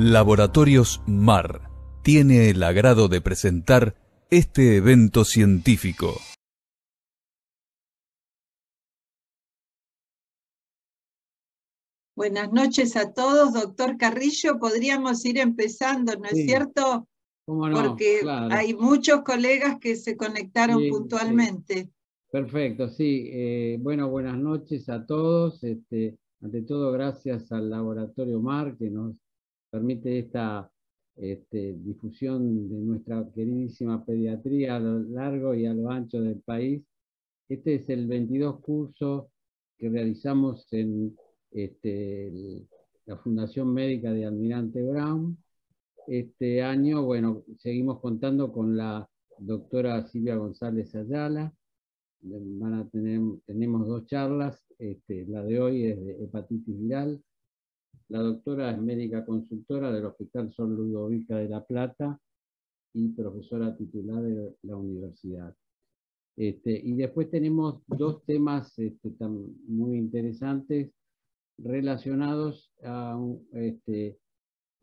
Laboratorios MAR tiene el agrado de presentar este evento científico. Buenas noches a todos, doctor Carrillo. Podríamos ir empezando, ¿no es cierto? ¿Cómo no? Porque claro. hay muchos colegas que se conectaron Sí, puntualmente. sí. Perfecto, sí. Bueno, buenas noches a todos. Ante todo, gracias al Laboratorio MAR que nos permite esta difusión de nuestra queridísima pediatría a lo largo y a lo ancho del país. Este es el 22 curso que realizamos en la Fundación Médica de Almirante Brown. Este año, bueno, seguimos contando con la doctora Silvia González Ayala. Tenemos dos charlas, la de hoy es de hepatitis viral. La doctora es médica consultora del Hospital Sor Ludovica de La Plata y profesora titular de la universidad. Y después tenemos dos temas muy interesantes relacionados a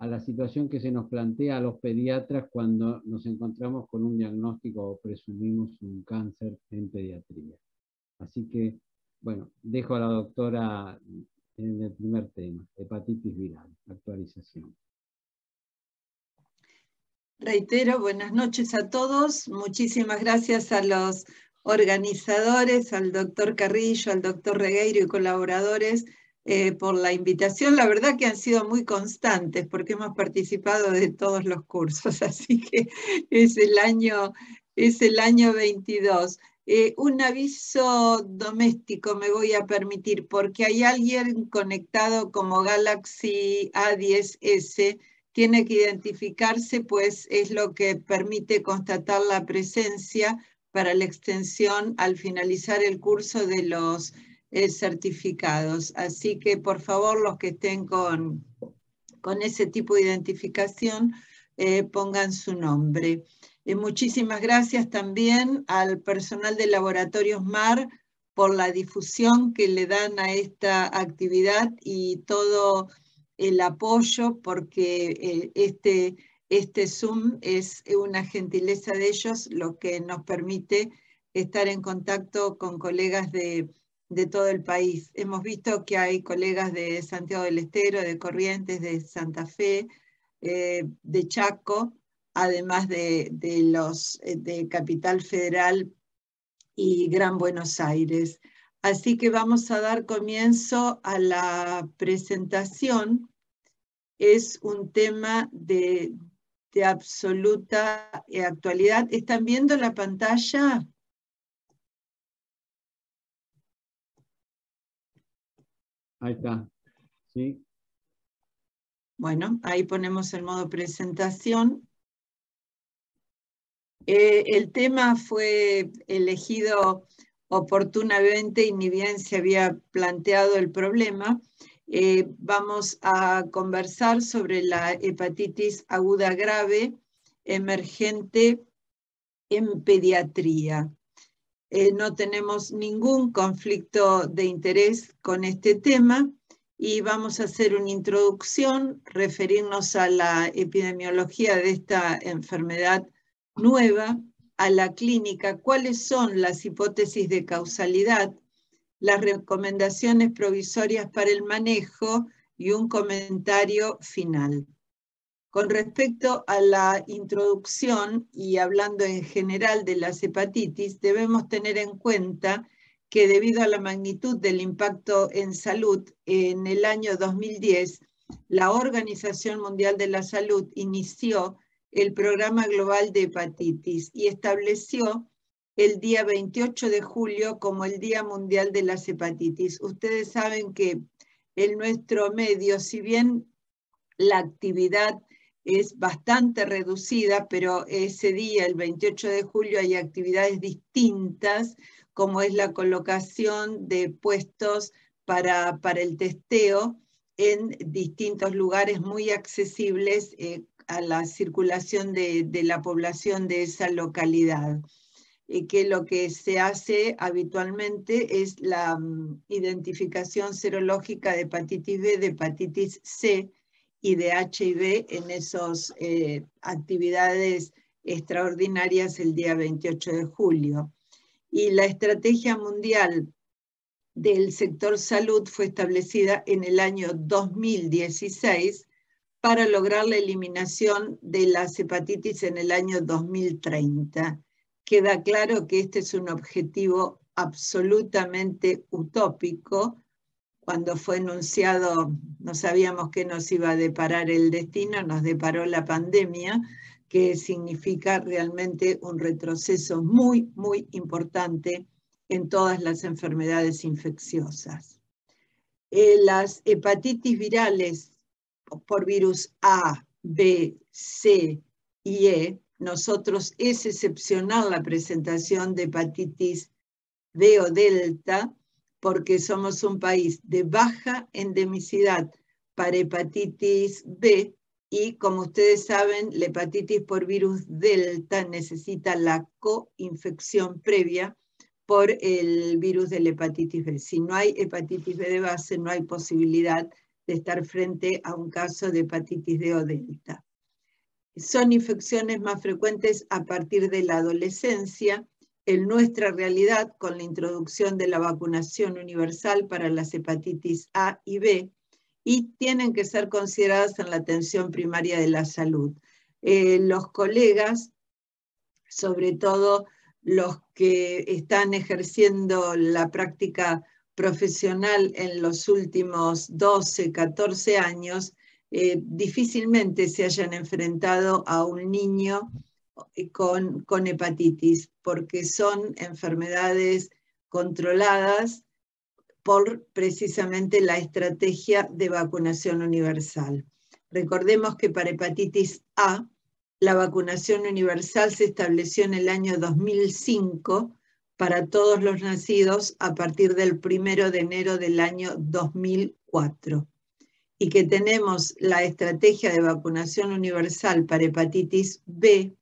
la situación que se nos plantea a los pediatras cuando nos encontramos con un diagnóstico o presumimos un cáncer en pediatría. Así que, bueno, dejo a la doctora en el primer tema, hepatitis viral, actualización. Reitero, buenas noches a todos. Muchísimas gracias a los organizadores, al doctor Carrillo, al doctor Regueiro y colaboradores por la invitación. La verdad que han sido muy constantes porque hemos participado de todos los cursos, así que es el año 22. Un aviso doméstico me voy a permitir porque hay alguien conectado como Galaxy A10S. Tiene que identificarse, pues es lo que permite constatar la presencia para la extensión al finalizar el curso de los certificados. Así que, por favor, los que estén con ese tipo de identificación, pongan su nombre. Muchísimas gracias también al personal de Laboratorios MAR por la difusión que le dan a esta actividad y todo el apoyo, porque este Zoom es una gentileza de ellos, lo que nos permite estar en contacto con colegas de todo el país. Hemos visto que hay colegas de Santiago del Estero, de Corrientes, de Santa Fe, de Chaco, además de los de Capital Federal y Gran Buenos Aires. Así que vamos a dar comienzo a la presentación. Es un tema de absoluta actualidad. ¿Están viendo la pantalla? Ahí está, sí. Bueno, ahí ponemos el modo presentación. El tema fue elegido oportunamente y ni bien se había planteado el problema. Vamos a conversar sobre la hepatitis aguda grave emergente en pediatría. No tenemos ningún conflicto de interés con este tema y vamos a hacer una introducción, referirnos a la epidemiología de esta enfermedad nueva, a la clínica, cuáles son las hipótesis de causalidad, las recomendaciones provisorias para el manejo y un comentario final. Con respecto a la introducción y hablando en general de las hepatitis, debemos tener en cuenta que debido a la magnitud del impacto en salud, en el año 2010, la Organización Mundial de la Salud inició el Programa Global de Hepatitis y estableció el día 28 de julio como el Día Mundial de las Hepatitis. Ustedes saben que en nuestro medio, si bien la actividad es bastante reducida, pero ese día, el 28 de julio, hay actividades distintas, como es la colocación de puestos para el testeo en distintos lugares muy accesibles a la circulación de la población de esa localidad. Que lo que se hace habitualmente es la identificación serológica de hepatitis B, de hepatitis C, y de HIV en esas actividades extraordinarias el día 28 de julio. Y la estrategia mundial del sector salud fue establecida en el año 2016 para lograr la eliminación de las hepatitis en el año 2030. Queda claro que este es un objetivo absolutamente utópico. Cuando fue enunciado, no sabíamos qué nos iba a deparar el destino, nos deparó la pandemia, que significa realmente un retroceso muy, muy importante en todas las enfermedades infecciosas. Las hepatitis virales por virus A, B, C y E, nosotros es excepcional la presentación de hepatitis B o delta, porque somos un país de baja endemicidad para hepatitis B, y como ustedes saben, la hepatitis por virus delta necesita la coinfección previa por el virus de la hepatitis B. Si no hay hepatitis B de base, no hay posibilidad de estar frente a un caso de hepatitis D o delta. Son infecciones más frecuentes a partir de la adolescencia. En nuestra realidad, con la introducción de la vacunación universal para las hepatitis A y B, y tienen que ser consideradas en la atención primaria de la salud. Los colegas, sobre todo los que están ejerciendo la práctica profesional en los últimos 12, 14 años, difícilmente se hayan enfrentado a un niño con hepatitis, porque son enfermedades controladas por precisamente la estrategia de vacunación universal. Recordemos que para hepatitis A, la vacunación universal se estableció en el año 2005 para todos los nacidos a partir del 1 de enero del año 2004. Y que tenemos la estrategia de vacunación universal para hepatitis B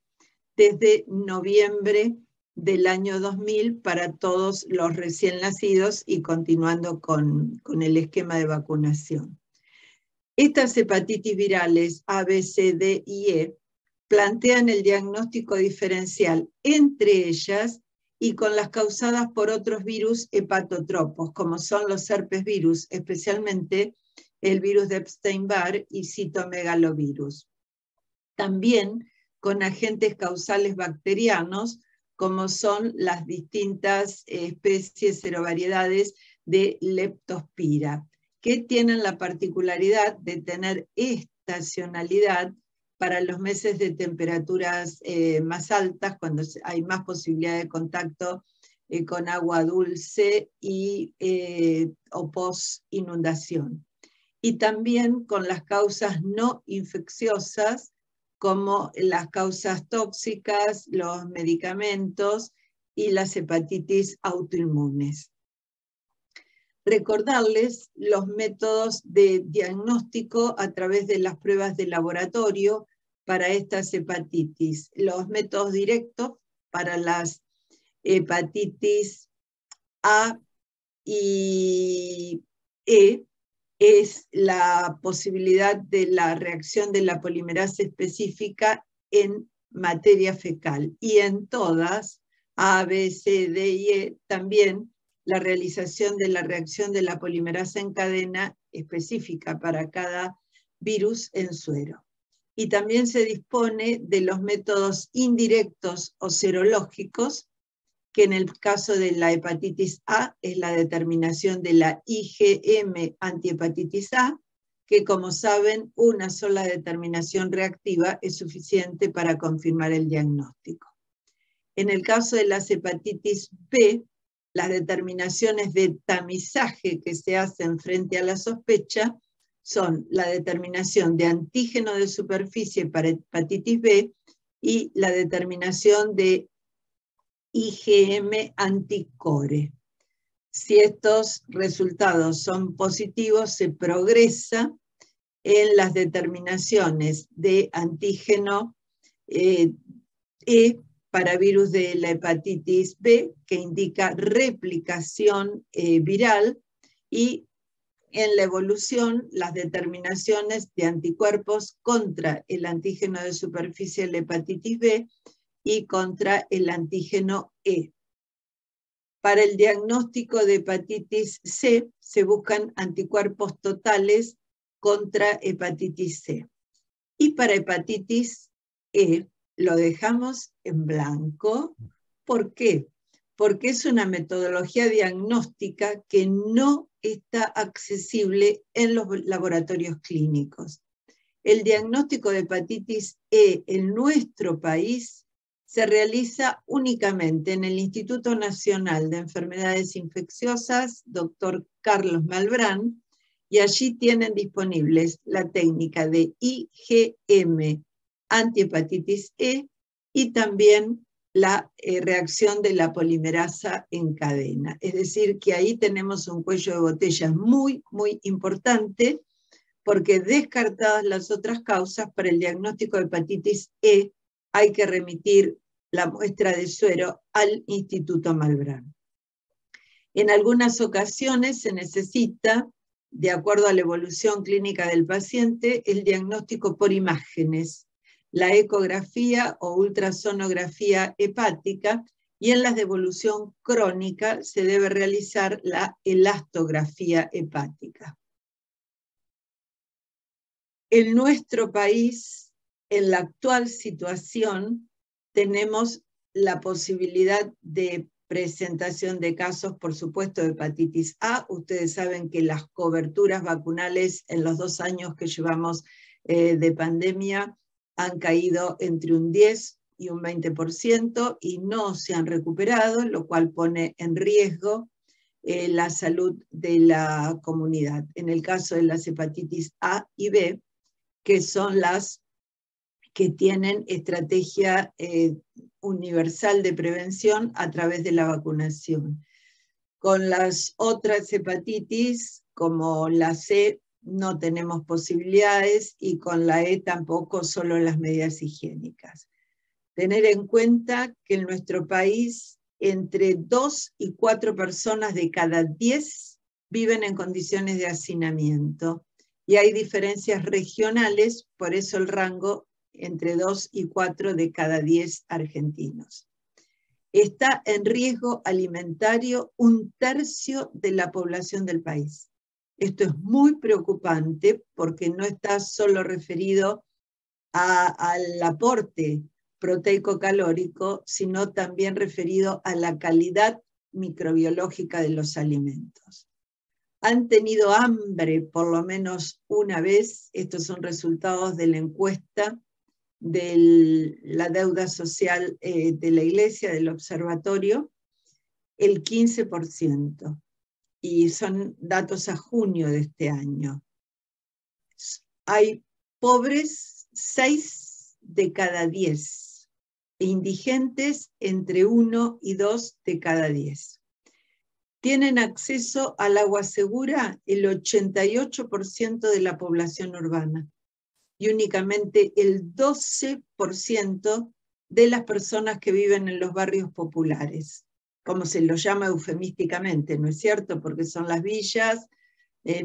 desde noviembre del año 2000 para todos los recién nacidos y continuando con el esquema de vacunación. Estas hepatitis virales A, B, C, D y E plantean el diagnóstico diferencial entre ellas y con las causadas por otros virus hepatotropos, como son los herpes virus, especialmente el virus de Epstein-Barr y citomegalovirus. También con agentes causales bacterianos, como son las distintas especies serovariedades de Leptospira, que tienen la particularidad de tener estacionalidad para los meses de temperaturas más altas, cuando hay más posibilidad de contacto con agua dulce y, o post-inundación. Y también con las causas no infecciosas, como las causas tóxicas, los medicamentos y las hepatitis autoinmunes. Recordarles los métodos de diagnóstico a través de las pruebas de laboratorio para estas hepatitis. Los métodos directos para las hepatitis A y E es la posibilidad de la reacción de la polimerasa específica en materia fecal. Y en todas, A, B, C, D y E, también la realización de la reacción de la polimerasa en cadena específica para cada virus en suero. Y también se dispone de los métodos indirectos o serológicos, que en el caso de la hepatitis A es la determinación de la IgM antihepatitis A, que como saben, una sola determinación reactiva es suficiente para confirmar el diagnóstico. En el caso de las hepatitis B, las determinaciones de tamizaje que se hacen frente a la sospecha son la determinación de antígeno de superficie para hepatitis B y la determinación de IgM anticore. Si estos resultados son positivos, se progresa en las determinaciones de antígeno E para virus de la hepatitis B, que indica replicación viral, y en la evolución las determinaciones de anticuerpos contra el antígeno de superficie de la hepatitis B y contra el antígeno E. Para el diagnóstico de hepatitis C se buscan anticuerpos totales contra hepatitis C. Y para hepatitis E lo dejamos en blanco. ¿Por qué? Porque es una metodología diagnóstica que no está accesible en los laboratorios clínicos. El diagnóstico de hepatitis E en nuestro país se realiza únicamente en el Instituto Nacional de Enfermedades Infecciosas, Dr. Carlos Malbrán, y allí tienen disponibles la técnica de IgM antihepatitis E y también la reacción de la polimerasa en cadena. Es decir, que ahí tenemos un cuello de botella muy, muy importante, porque descartadas las otras causas, para el diagnóstico de hepatitis E hay que remitir la muestra de suero al Instituto Malbrán. En algunas ocasiones se necesita, de acuerdo a la evolución clínica del paciente, el diagnóstico por imágenes, la ecografía o ultrasonografía hepática, y en las de evolución crónica se debe realizar la elastografía hepática. En nuestro país, en la actual situación, tenemos la posibilidad de presentación de casos, por supuesto, de hepatitis A. Ustedes saben que las coberturas vacunales en los 2 años que llevamos de pandemia han caído entre un 10 y un 20% y no se han recuperado, lo cual pone en riesgo la salud de la comunidad. En el caso de las hepatitis A y B, que son las que tienen estrategia universal de prevención a través de la vacunación. Con las otras hepatitis, como la C, no tenemos posibilidades, y con la E tampoco, solo las medidas higiénicas. Tener en cuenta que en nuestro país entre 2 y 4 personas de cada 10 viven en condiciones de hacinamiento, y hay diferencias regionales, por eso el rango entre 2 y 4 de cada 10 argentinos. Está en riesgo alimentario 1/3 de la población del país. Esto es muy preocupante porque no está solo referido al aporte proteico-calórico, sino también referido a la calidad microbiológica de los alimentos. Han tenido hambre por lo menos una vez. Estos son resultados de la encuesta de la deuda social de la Iglesia, del observatorio, el 15%. Y son datos a junio de este año. Hay pobres 6 de cada 10, e indigentes entre 1 y 2 de cada 10. Tienen acceso al agua segura el 88% de la población urbana, y únicamente el 12% de las personas que viven en los barrios populares, como se los llama eufemísticamente, ¿no es cierto? Porque son las villas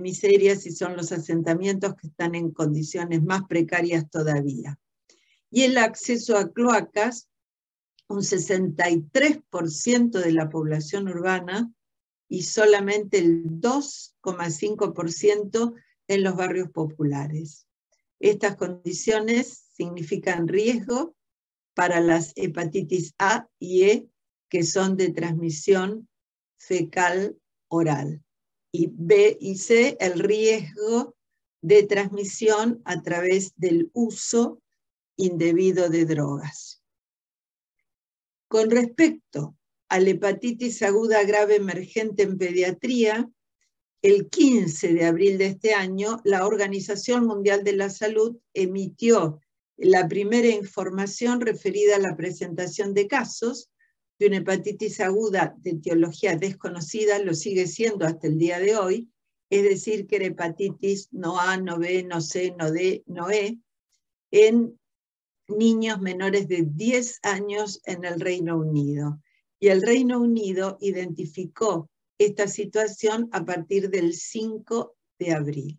miserias y son los asentamientos que están en condiciones más precarias todavía. Y el acceso a cloacas, un 63% de la población urbana y solamente el 2,5% en los barrios populares. Estas condiciones significan riesgo para las hepatitis A y E, que son de transmisión fecal oral, y B y C, el riesgo de transmisión a través del uso indebido de drogas. Con respecto a la hepatitis aguda grave emergente en pediatría, el 15 de abril de este año, la Organización Mundial de la Salud emitió la primera información referida a la presentación de casos de una hepatitis aguda de etiología desconocida, lo sigue siendo hasta el día de hoy, es decir, que era hepatitis no A, no B, no C, no D, no E, en niños menores de 10 años en el Reino Unido. Y el Reino Unido identificó esta situación a partir del 5 de abril.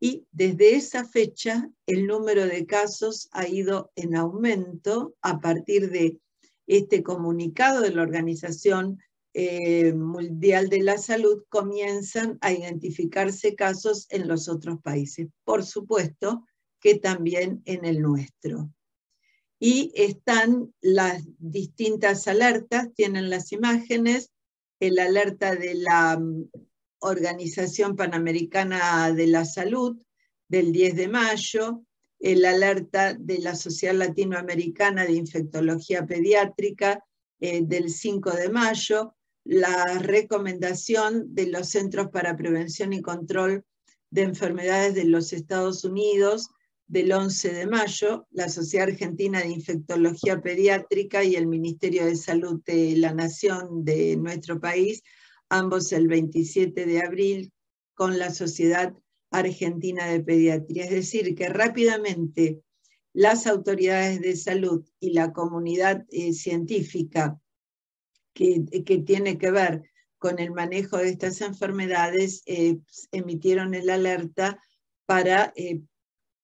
Y desde esa fecha el número de casos ha ido en aumento a partir de este comunicado de la Organización Mundial de la Salud. Comienzan a identificarse casos en los otros países, por supuesto que también en el nuestro. Y están las distintas alertas, tienen las imágenes, el alerta de la Organización Panamericana de la Salud del 10 de mayo, el alerta de la Sociedad Latinoamericana de Infectología Pediátrica del 5 de mayo, la recomendación de los Centros para Prevención y Control de Enfermedades de los Estados Unidos del 11 de mayo, la Sociedad Argentina de Infectología Pediátrica y el Ministerio de Salud de la Nación de nuestro país, ambos el 27 de abril, con la Sociedad Argentina de Pediatría. Es decir, que rápidamente las autoridades de salud y la comunidad científica que tiene que ver con el manejo de estas enfermedades emitieron el alerta para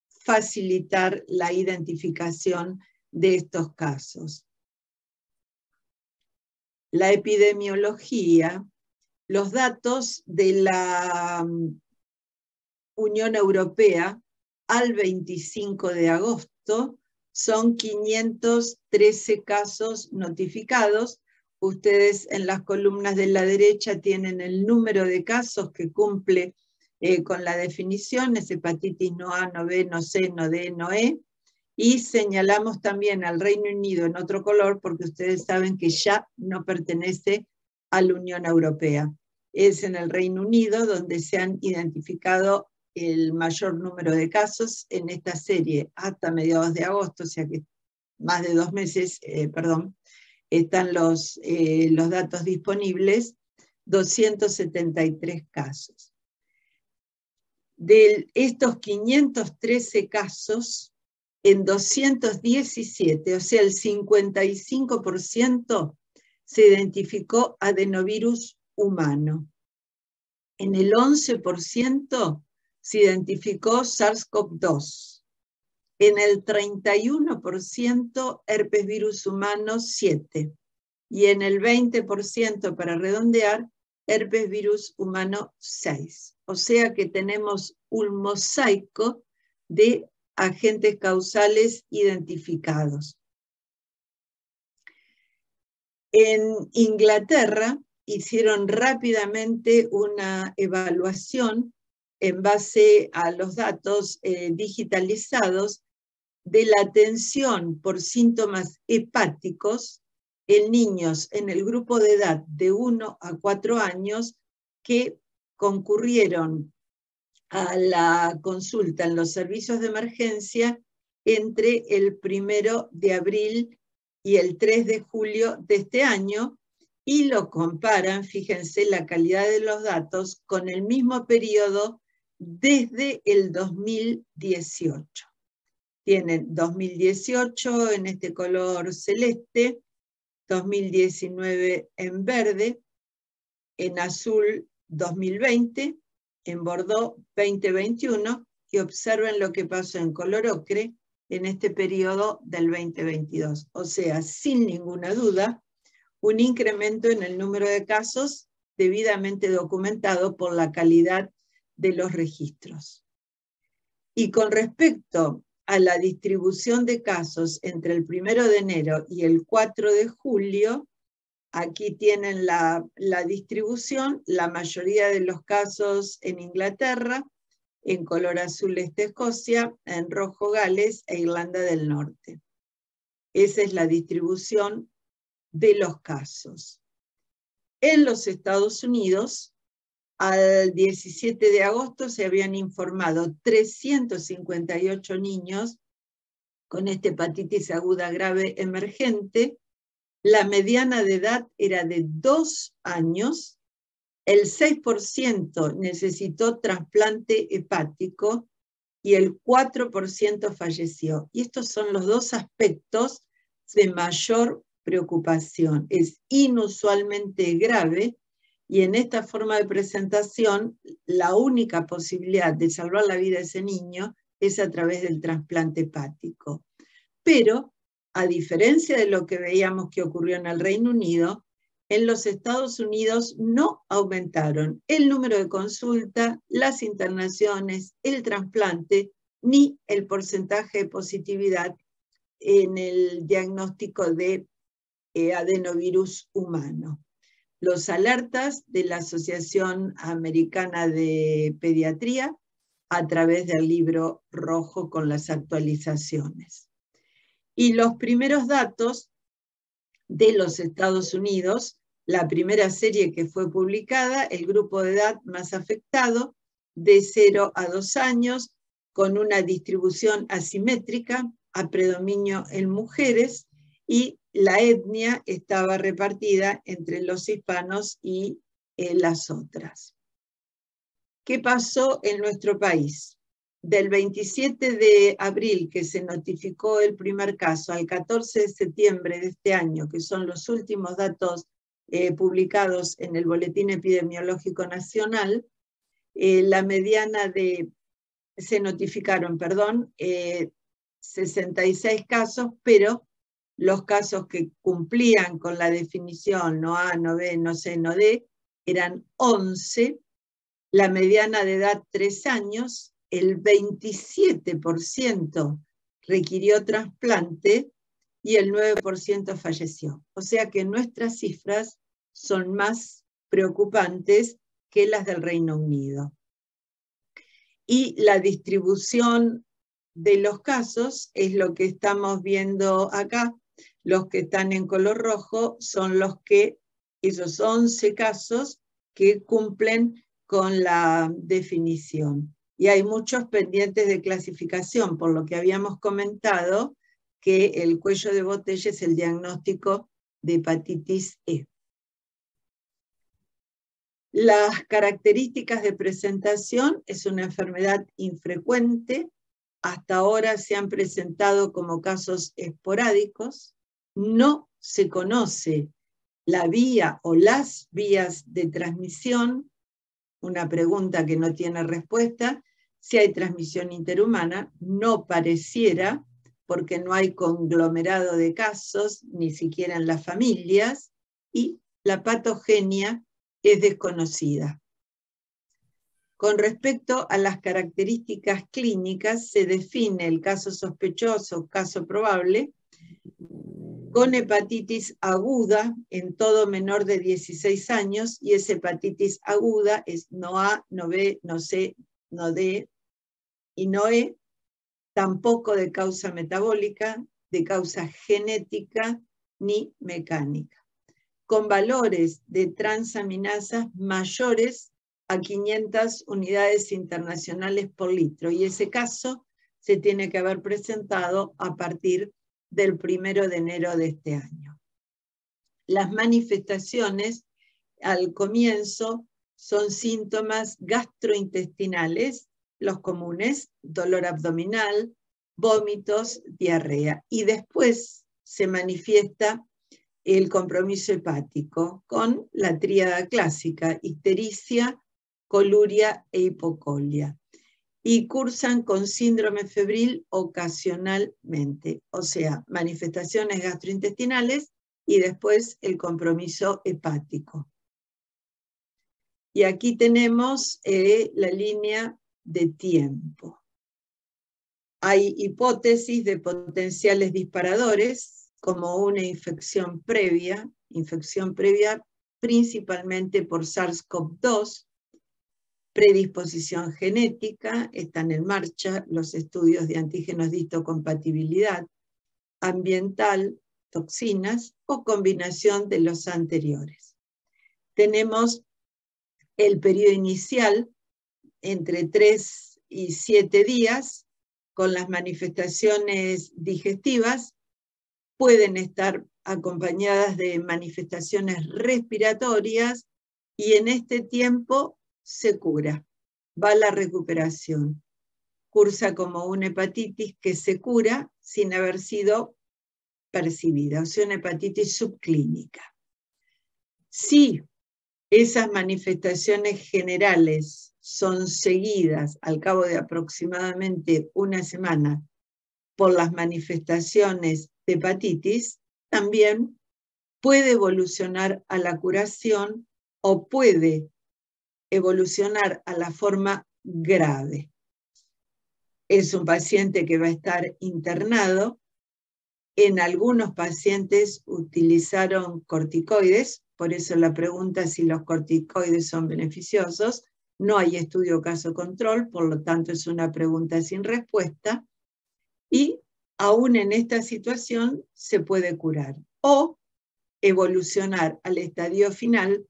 facilitar la identificación de estos casos. La epidemiología, los datos de la Unión Europea al 25 de agosto son 513 casos notificados. Ustedes en las columnas de la derecha tienen el número de casos que cumple con la definición, es hepatitis no A, no B, no C, no D, no E, y señalamos también al Reino Unido en otro color porque ustedes saben que ya no pertenece a la Unión Europea. Es en el Reino Unido donde se han identificado el mayor número de casos en esta serie hasta mediados de agosto, o sea que más de 2 meses, están los datos disponibles, 273 casos. De estos 513 casos, en 217, o sea el 55%, se identificó adenovirus humano. En el 11% se identificó SARS-CoV-2. En el 31% herpes virus humano 7. Y en el 20%, para redondear, herpes virus humano 6. O sea que tenemos un mosaico de agentes causales identificados. En Inglaterra hicieron rápidamente una evaluación en base a los datos digitalizados de la atención por síntomas hepáticos en niños en el grupo de edad de 1 a 4 años que concurrieron a la consulta en los servicios de emergencia entre el 1 de abril y el 3 de julio de este año y lo comparan, fíjense la calidad de los datos, con el mismo periodo desde el 2018. Tienen 2018 en este color celeste, 2019 en verde, en azul 2020, en Bordeaux 2021, y observen lo que pasó en color ocre en este periodo del 2022. O sea, sin ninguna duda, un incremento en el número de casos debidamente documentado por la calidad de los registros. Y con respecto a la distribución de casos entre el 1 de enero y el 4 de julio, aquí tienen la distribución, la mayoría de los casos en Inglaterra, en color azul está Escocia, en rojo Gales e Irlanda del Norte. Esa es la distribución de los casos. En los Estados Unidos, al 17 de agosto se habían informado 358 niños con esta hepatitis aguda grave emergente. La mediana de edad era de 2 años, el 6% necesitó trasplante hepático y el 4% falleció. Y estos son los dos aspectos de mayor preocupación. Es inusualmente grave Y en esta forma de presentación, la única posibilidad de salvar la vida de ese niño es a través del trasplante hepático. Pero, a diferencia de lo que veíamos que ocurrió en el Reino Unido, en los Estados Unidos no aumentaron el número de consultas, las internaciones, el trasplante, ni el porcentaje de positividad en el diagnóstico de adenovirus humano. Los alertas de la Asociación Americana de Pediatría a través del libro rojo con las actualizaciones. Y los primeros datos de los Estados Unidos, la primera serie que fue publicada, el grupo de edad más afectado, de 0 a 2 años, con una distribución asimétrica, a predominio en mujeres, y la etnia estaba repartida entre los hispanos y las otras. ¿Qué pasó en nuestro país? Del 27 de abril, que se notificó el primer caso, al 14 de septiembre de este año, que son los últimos datos publicados en el Boletín Epidemiológico Nacional, la mediana de, se notificaron, 66 casos, pero los casos que cumplían con la definición no A, no B, no C, no D, eran 11, la mediana de edad 3 años, el 27% requirió trasplante y el 9% falleció. O sea que nuestras cifras son más preocupantes que las del Reino Unido. Y la distribución de los casos es lo que estamos viendo acá. Los que están en color rojo son los que, esos 11 casos que cumplen con la definición. Y hay muchos pendientes de clasificación, por lo que habíamos comentado que el cuello de botella es el diagnóstico de hepatitis E. Las características de presentación: es una enfermedad infrecuente, hasta ahora se han presentado como casos esporádicos, no se conoce la vía o las vías de transmisión, una pregunta que no tiene respuesta. Si hay transmisión interhumana, no pareciera, porque no hay conglomerado de casos, ni siquiera en las familias, y la patogenia es desconocida. Con respecto a las características clínicas, se define el caso sospechoso, caso probable, con hepatitis aguda en todo menor de 16 años, y esa hepatitis aguda es no A, no B, no C, no D y no E, tampoco de causa metabólica, de causa genética ni mecánica, con valores de transaminasas mayores a 500 unidades internacionales por litro, y ese caso se tiene que haber presentado a partir del 1 de enero de este año. Las manifestaciones al comienzo son síntomas gastrointestinales, los comunes: dolor abdominal, vómitos, diarrea, y después se manifiesta el compromiso hepático con la tríada clásica: ictericia, coluria e hipocolia, y cursan con síndrome febril ocasionalmente, o sea, manifestaciones gastrointestinales y después el compromiso hepático. Y aquí tenemos la línea de tiempo. Hay hipótesis de potenciales disparadores, como una infección previa principalmente por SARS-CoV-2, predisposición genética, están en marcha los estudios de antígenos de histocompatibilidad, ambiental, toxinas o combinación de los anteriores. Tenemos el periodo inicial entre 3 y 7 días con las manifestaciones digestivas, pueden estar acompañadas de manifestaciones respiratorias, y en este tiempo se cura, va a la recuperación. Cursa como una hepatitis que se cura sin haber sido percibida, o sea, una hepatitis subclínica. Si esas manifestaciones generales son seguidas al cabo de aproximadamente una semana por las manifestaciones de hepatitis, también puede evolucionar a la curación o puede evolucionar a la forma grave. Es un paciente que va a estar internado. En algunos pacientes utilizaron corticoides, por eso la pregunta si los corticoides son beneficiosos. No hay estudio caso control, por lo tanto es una pregunta sin respuesta. Y aún en esta situación se puede curar o evolucionar al estadio final,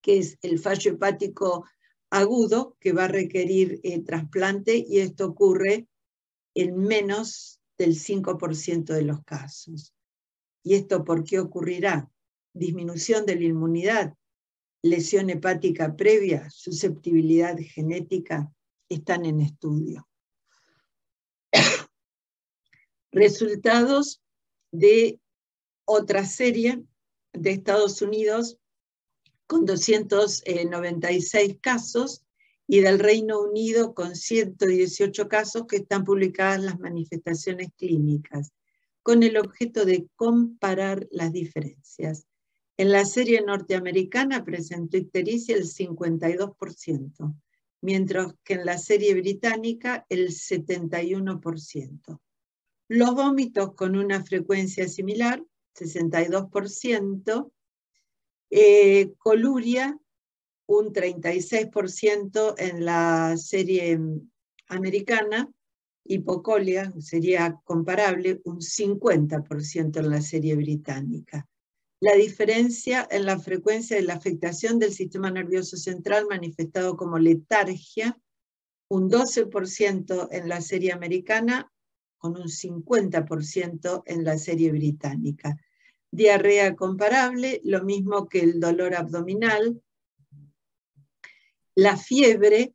que es el fallo hepático agudo, que va a requerir trasplante, y esto ocurre en menos del 5% de los casos. ¿Y esto por qué ocurrirá? Disminución de la inmunidad, lesión hepática previa, susceptibilidad genética, están en estudio. Resultados de otra serie de Estados Unidos con 296 casos y del Reino Unido con 118 casos que están publicadas en las manifestaciones clínicas, con el objeto de comparar las diferencias. En la serie norteamericana presentó ictericia el 52%, mientras que en la serie británica el 71%. Los vómitos con una frecuencia similar, 62%, coluria, un 36% en la serie americana, hipocolia, sería comparable, un 50% en la serie británica. La diferencia en la frecuencia de la afectación del sistema nervioso central manifestado como letargia, un 12% en la serie americana, con un 50% en la serie británica. Diarrea comparable, lo mismo que el dolor abdominal. La fiebre,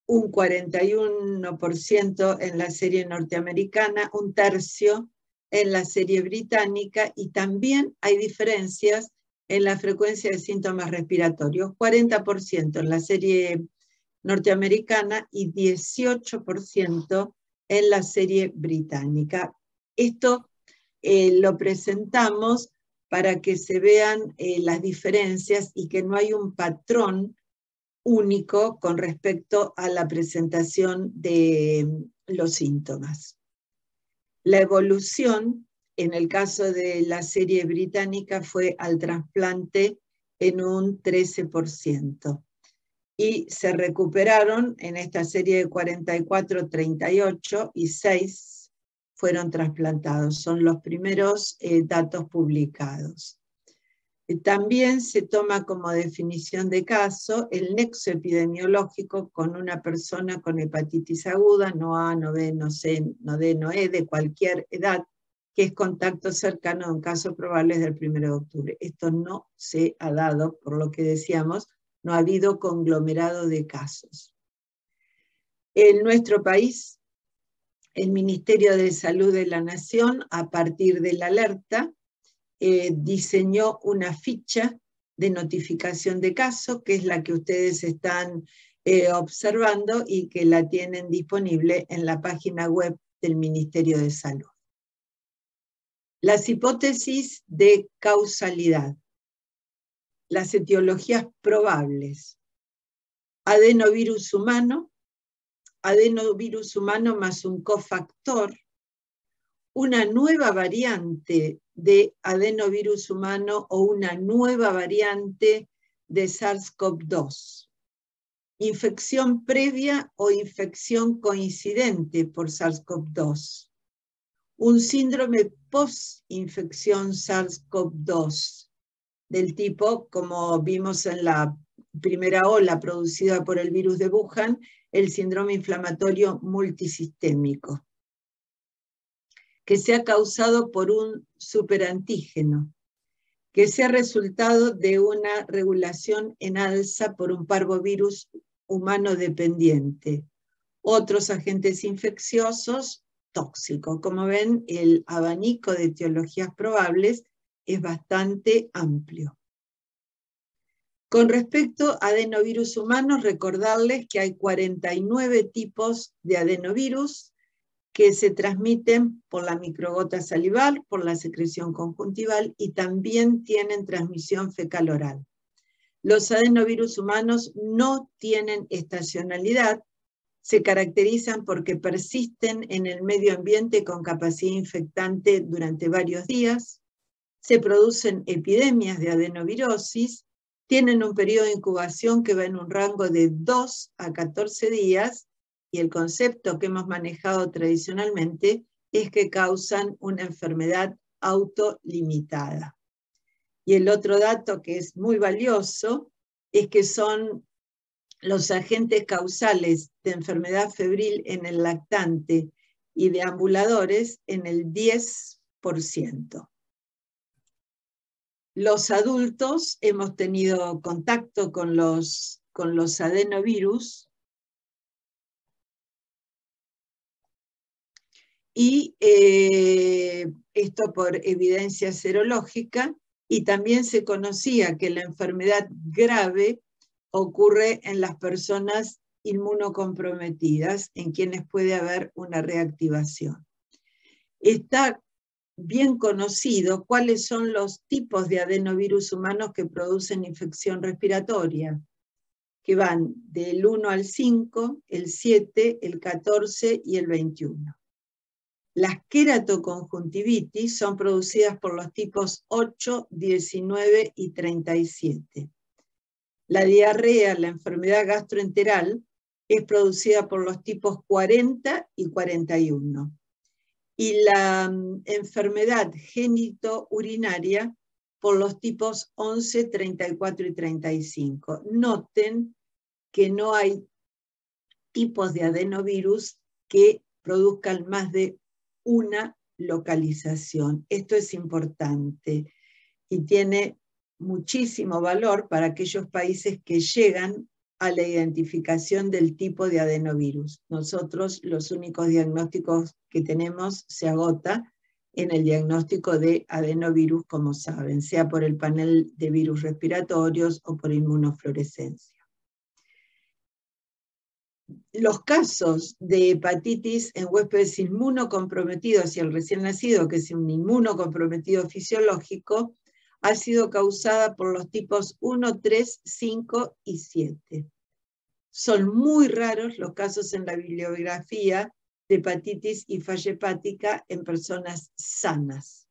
un 41% en la serie norteamericana, un tercio en la serie británica, y también hay diferencias en la frecuencia de síntomas respiratorios, 40% en la serie norteamericana y 18% en la serie británica. Esto lo presentamos para que se vean las diferencias y que no hay un patrón único con respecto a la presentación de los síntomas. La evolución, en el caso de la serie británica, fue al trasplante en un 13%. Y se recuperaron en esta serie de 44, 38 y 6 fueron trasplantados. Son los primeros datos publicados. También se toma como definición de caso el nexo epidemiológico con una persona con hepatitis aguda, no A, no B, no C, no D, no E, de cualquier edad, que es contacto cercano de un caso probable desde el 1 de octubre. Esto no se ha dado, por lo que decíamos, no ha habido conglomerado de casos. En nuestro país, el Ministerio de Salud de la Nación, a partir de la alerta, diseñó una ficha de notificación de caso, que es la que ustedes están observando y que la tienen disponible en la página web del Ministerio de Salud. Las hipótesis de causalidad. Las etiologías probables. Adenovirus humano más un cofactor, una nueva variante de adenovirus humano o una nueva variante de SARS-CoV-2, infección previa o infección coincidente por SARS-CoV-2, un síndrome post-infección SARS-CoV-2, del tipo, como vimos en la primera ola producida por el virus de Wuhan, el síndrome inflamatorio multisistémico, que sea causado por un superantígeno, que sea resultado de una regulación en alza por un parvovirus humano dependiente, otros agentes infecciosos tóxicos. Como ven, el abanico de etiologías probables es bastante amplio. Con respecto a adenovirus humanos, recordarles que hay 49 tipos de adenovirus que se transmiten por la microgota salival, por la secreción conjuntival y también tienen transmisión fecal-oral. Los adenovirus humanos no tienen estacionalidad, se caracterizan porque persisten en el medio ambiente con capacidad infectante durante varios días, se producen epidemias de adenovirosis, tienen un periodo de incubación que va en un rango de 2 a 14 días, y el concepto que hemos manejado tradicionalmente es que causan una enfermedad autolimitada. Y el otro dato que es muy valioso es que son los agentes causales de enfermedad febril en el lactante y de ambuladores en el 10%. Los adultos hemos tenido contacto con los adenovirus y esto por evidencia serológica, y también se conocía que la enfermedad grave ocurre en las personas inmunocomprometidas, en quienes puede haber una reactivación. Está bien conocido cuáles son los tipos de adenovirus humanos que producen infección respiratoria, que van del 1 al 5, el 7, el 14 y el 21. Las queratoconjuntivitis son producidas por los tipos 8, 19 y 37. La diarrea, la enfermedad gastroenteral, es producida por los tipos 40 y 41. Y la enfermedad genitourinaria por los tipos 11, 34 y 35. Noten que no hay tipos de adenovirus que produzcan más de una localización. Esto es importante y tiene muchísimo valor para aquellos países que llegan a la identificación del tipo de adenovirus. Nosotros los únicos diagnósticos que tenemos se agota en el diagnóstico de adenovirus, como saben, sea por el panel de virus respiratorios o por inmunofluorescencia. Los casos de hepatitis en huéspedes inmunocomprometidos y el recién nacido, que es un inmunocomprometido fisiológico, ha sido causada por los tipos 1, 3, 5 y 7. Son muy raros los casos en la bibliografía de hepatitis y falla hepática en personas sanas.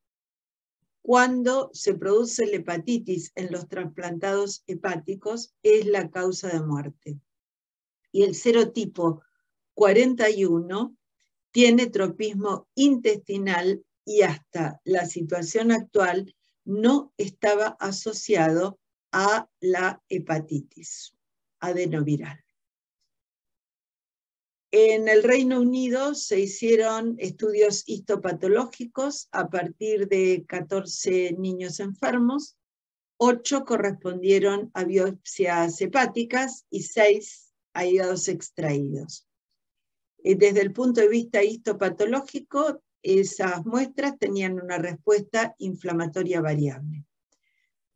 Cuando se produce la hepatitis en los trasplantados hepáticos, es la causa de muerte. Y el serotipo 41 tiene tropismo intestinal y hasta la situación actual no estaba asociado a la hepatitis adenoviral. En el Reino Unido se hicieron estudios histopatológicos a partir de 14 niños enfermos, 8 correspondieron a biopsias hepáticas y 6 a hígados extraídos. Desde el punto de vista histopatológico, esas muestras tenían una respuesta inflamatoria variable.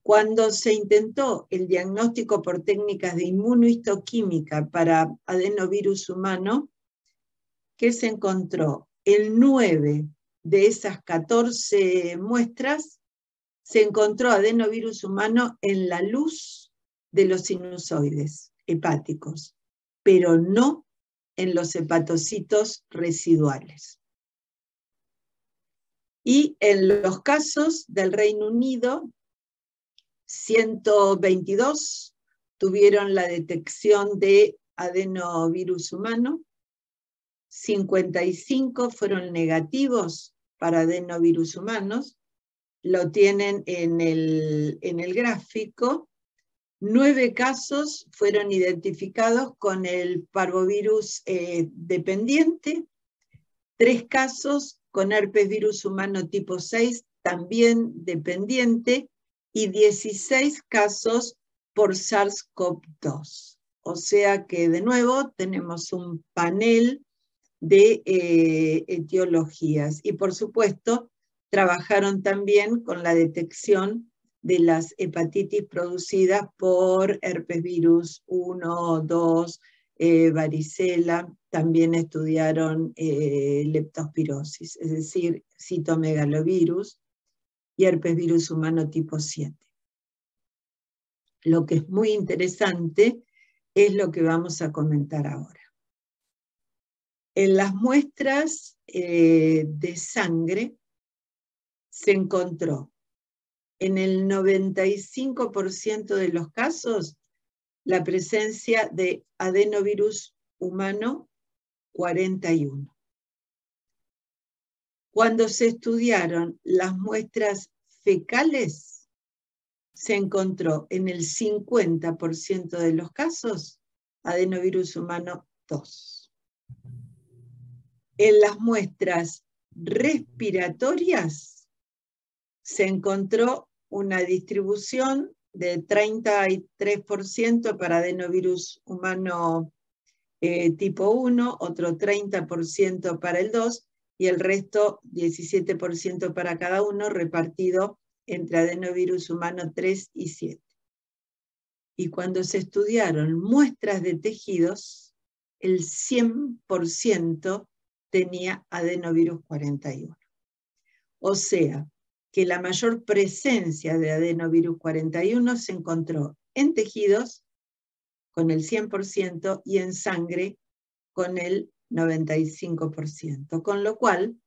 Cuando se intentó el diagnóstico por técnicas de inmunohistoquímica para adenovirus humano, ¿qué se encontró? En 9 de esas 14 muestras se encontró adenovirus humano en la luz de los sinusoides hepáticos, pero no en los hepatocitos residuales. Y en los casos del Reino Unido, 122 tuvieron la detección de adenovirus humano, 55 fueron negativos para adenovirus humanos, lo tienen en el gráfico. 9 casos fueron identificados con el parvovirus dependiente, 3 casos con herpes virus humano tipo 6, también dependiente, y 16 casos por SARS-CoV-2. O sea que de nuevo tenemos un panel de etiologías. Y por supuesto, trabajaron también con la detección de las hepatitis producidas por herpes virus 1, 2, varicela. También estudiaron leptospirosis, es decir, citomegalovirus y herpes virus humano tipo 7. Lo que es muy interesante es lo que vamos a comentar ahora. En las muestras de sangre se encontró en el 95% de los casos la presencia de adenovirus humano 41. Cuando se estudiaron las muestras fecales, se encontró en el 50% de los casos adenovirus humano 2. En las muestras respiratorias se encontró una distribución de 33% para adenovirus humano tipo 1, otro 30% para el 2, y el resto, 17% para cada uno, repartido entre adenovirus humano 3 y 7. Y cuando se estudiaron muestras de tejidos, el 100% tenía adenovirus 41. O sea, que la mayor presencia de adenovirus 41 se encontró en tejidos con el 100% y en sangre con el 95%, con lo cual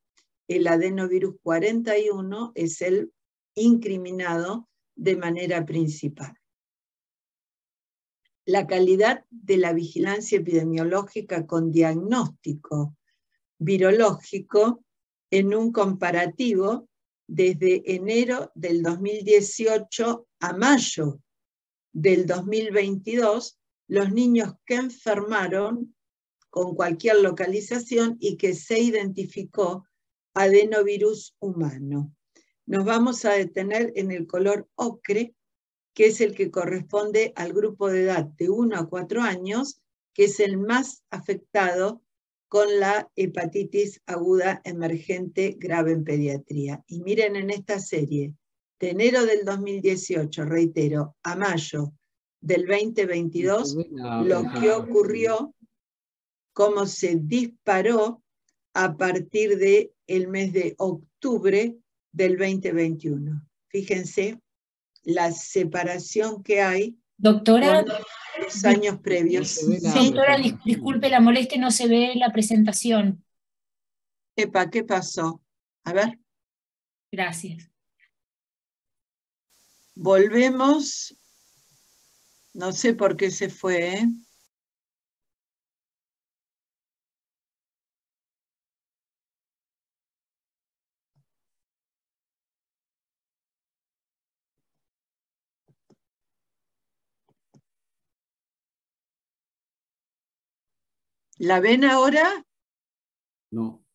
el adenovirus 41 es el incriminado de manera principal. La calidad de la vigilancia epidemiológica con diagnóstico virológico en un comparativo desde enero del 2018 a mayo del 2022, los niños que enfermaron con cualquier localización y que se identificó adenovirus humano. Nos vamos a detener en el color ocre, que es el que corresponde al grupo de edad de 1 a 4 años, que es el más afectado con la hepatitis aguda emergente grave en pediatría. Y miren en esta serie, de enero del 2018, reitero, a mayo del 2022, lo que ocurrió, cómo se disparó a partir del mes de octubre del 2021. Fíjense la separación que hay, doctora, con los años previos. Sí, doctora, disculpe la molestia, no se ve la presentación. Epa, ¿qué pasó? A ver. Gracias. Volvemos. No sé por qué se fue, ¿eh? ¿La ven ahora? No.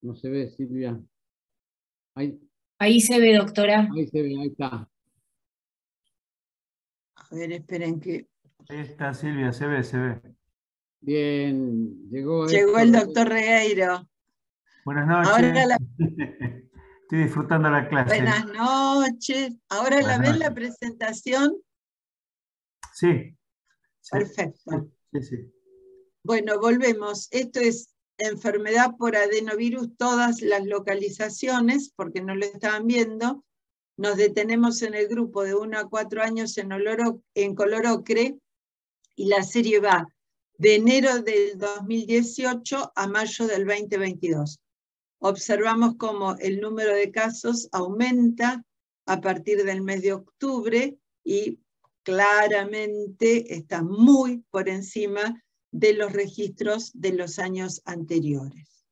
No se ve, Silvia. Ahí se ve, doctora. Ahí se ve, ahí está. A ver, esperen que... Ahí está, Silvia, se ve, se ve. Bien, llegó el doctor Regueiro. Buenas noches. Ahora Estoy disfrutando la clase. Buenas noches. ¿Ahora la ven la presentación? Sí. Perfecto. Sí. Bueno, volvemos. Esto es enfermedad por adenovirus, todas las localizaciones, porque no lo estaban viendo. Nos detenemos en el grupo de 1 a 4 años en color ocre, y la serie va de enero del 2018 a mayo del 2022. Observamos cómo el número de casos aumenta a partir del mes de octubre y claramente está muy por encima de los registros de los años anteriores.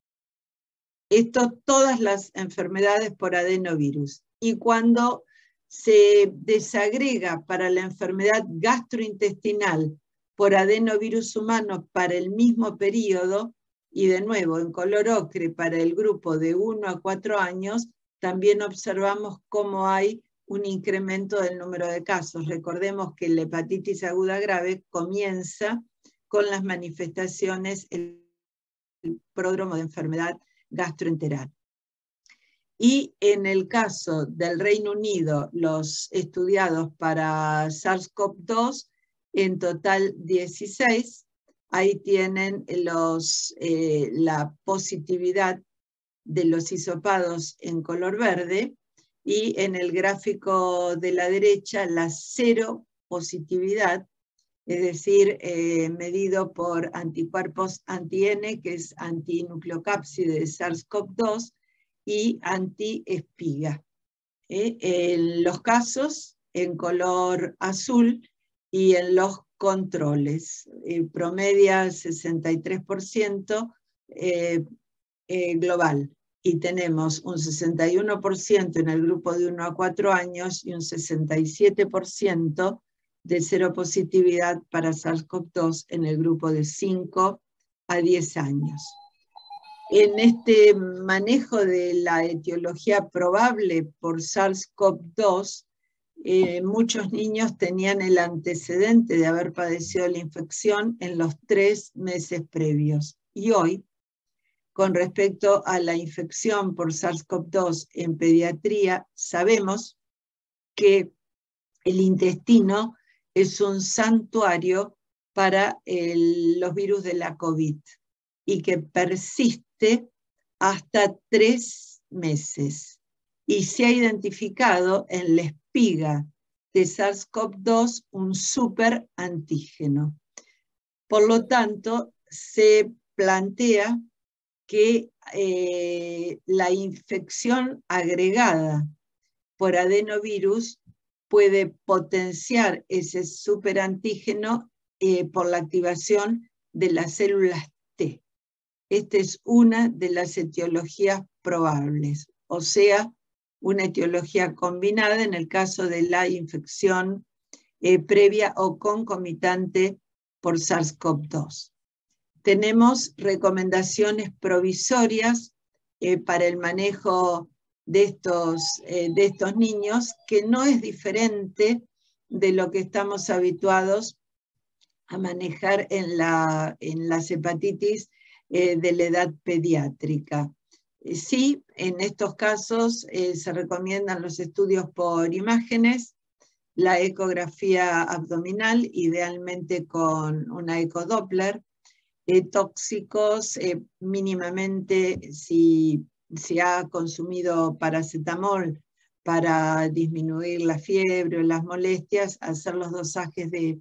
Esto, todas las enfermedades por adenovirus. Y cuando se desagrega para la enfermedad gastrointestinal por adenovirus humano para el mismo periodo, y de nuevo en color ocre para el grupo de 1 a 4 años, también observamos cómo hay un incremento del número de casos. Recordemos que la hepatitis aguda grave comienza con las manifestaciones, el pródromo de enfermedad gastroenteral. Y en el caso del Reino Unido, los estudiados para SARS-CoV-2, en total 16, ahí tienen la positividad de los hisopados en color verde, y en el gráfico de la derecha la cero positividad, es decir, medido por anticuerpos anti-N, que es antinucleocápside de SARS-CoV-2, y anti-espiga. En los casos en color azul y en los controles. Promedia 63% global. Y tenemos un 61% en el grupo de 1 a 4 años y un 67% de seropositividad para SARS-CoV-2 en el grupo de 5 a 10 años. En este manejo de la etiología probable por SARS-CoV-2, muchos niños tenían el antecedente de haber padecido la infección en los 3 meses previos. Y hoy, con respecto a la infección por SARS-CoV-2 en pediatría, sabemos que el intestino es un santuario para los virus de la COVID y que persiste hasta 3 meses. Y se ha identificado en la espiga de SARS-CoV-2 un superantígeno. Por lo tanto, se plantea que la infección agregada por adenovirus puede potenciar ese superantígeno por la activación de las células T. Esta es una de las etiologías probables, o sea, una etiología combinada en el caso de la infección previa o concomitante por SARS-CoV-2. Tenemos recomendaciones provisorias para el manejo de estos niños, que no es diferente de lo que estamos habituados a manejar en las hepatitis de la edad pediátrica. Sí, en estos casos se recomiendan los estudios por imágenes, la ecografía abdominal, idealmente con una ecodoppler, tóxicos, mínimamente si ha consumido paracetamol para disminuir la fiebre o las molestias, hacer los dosajes de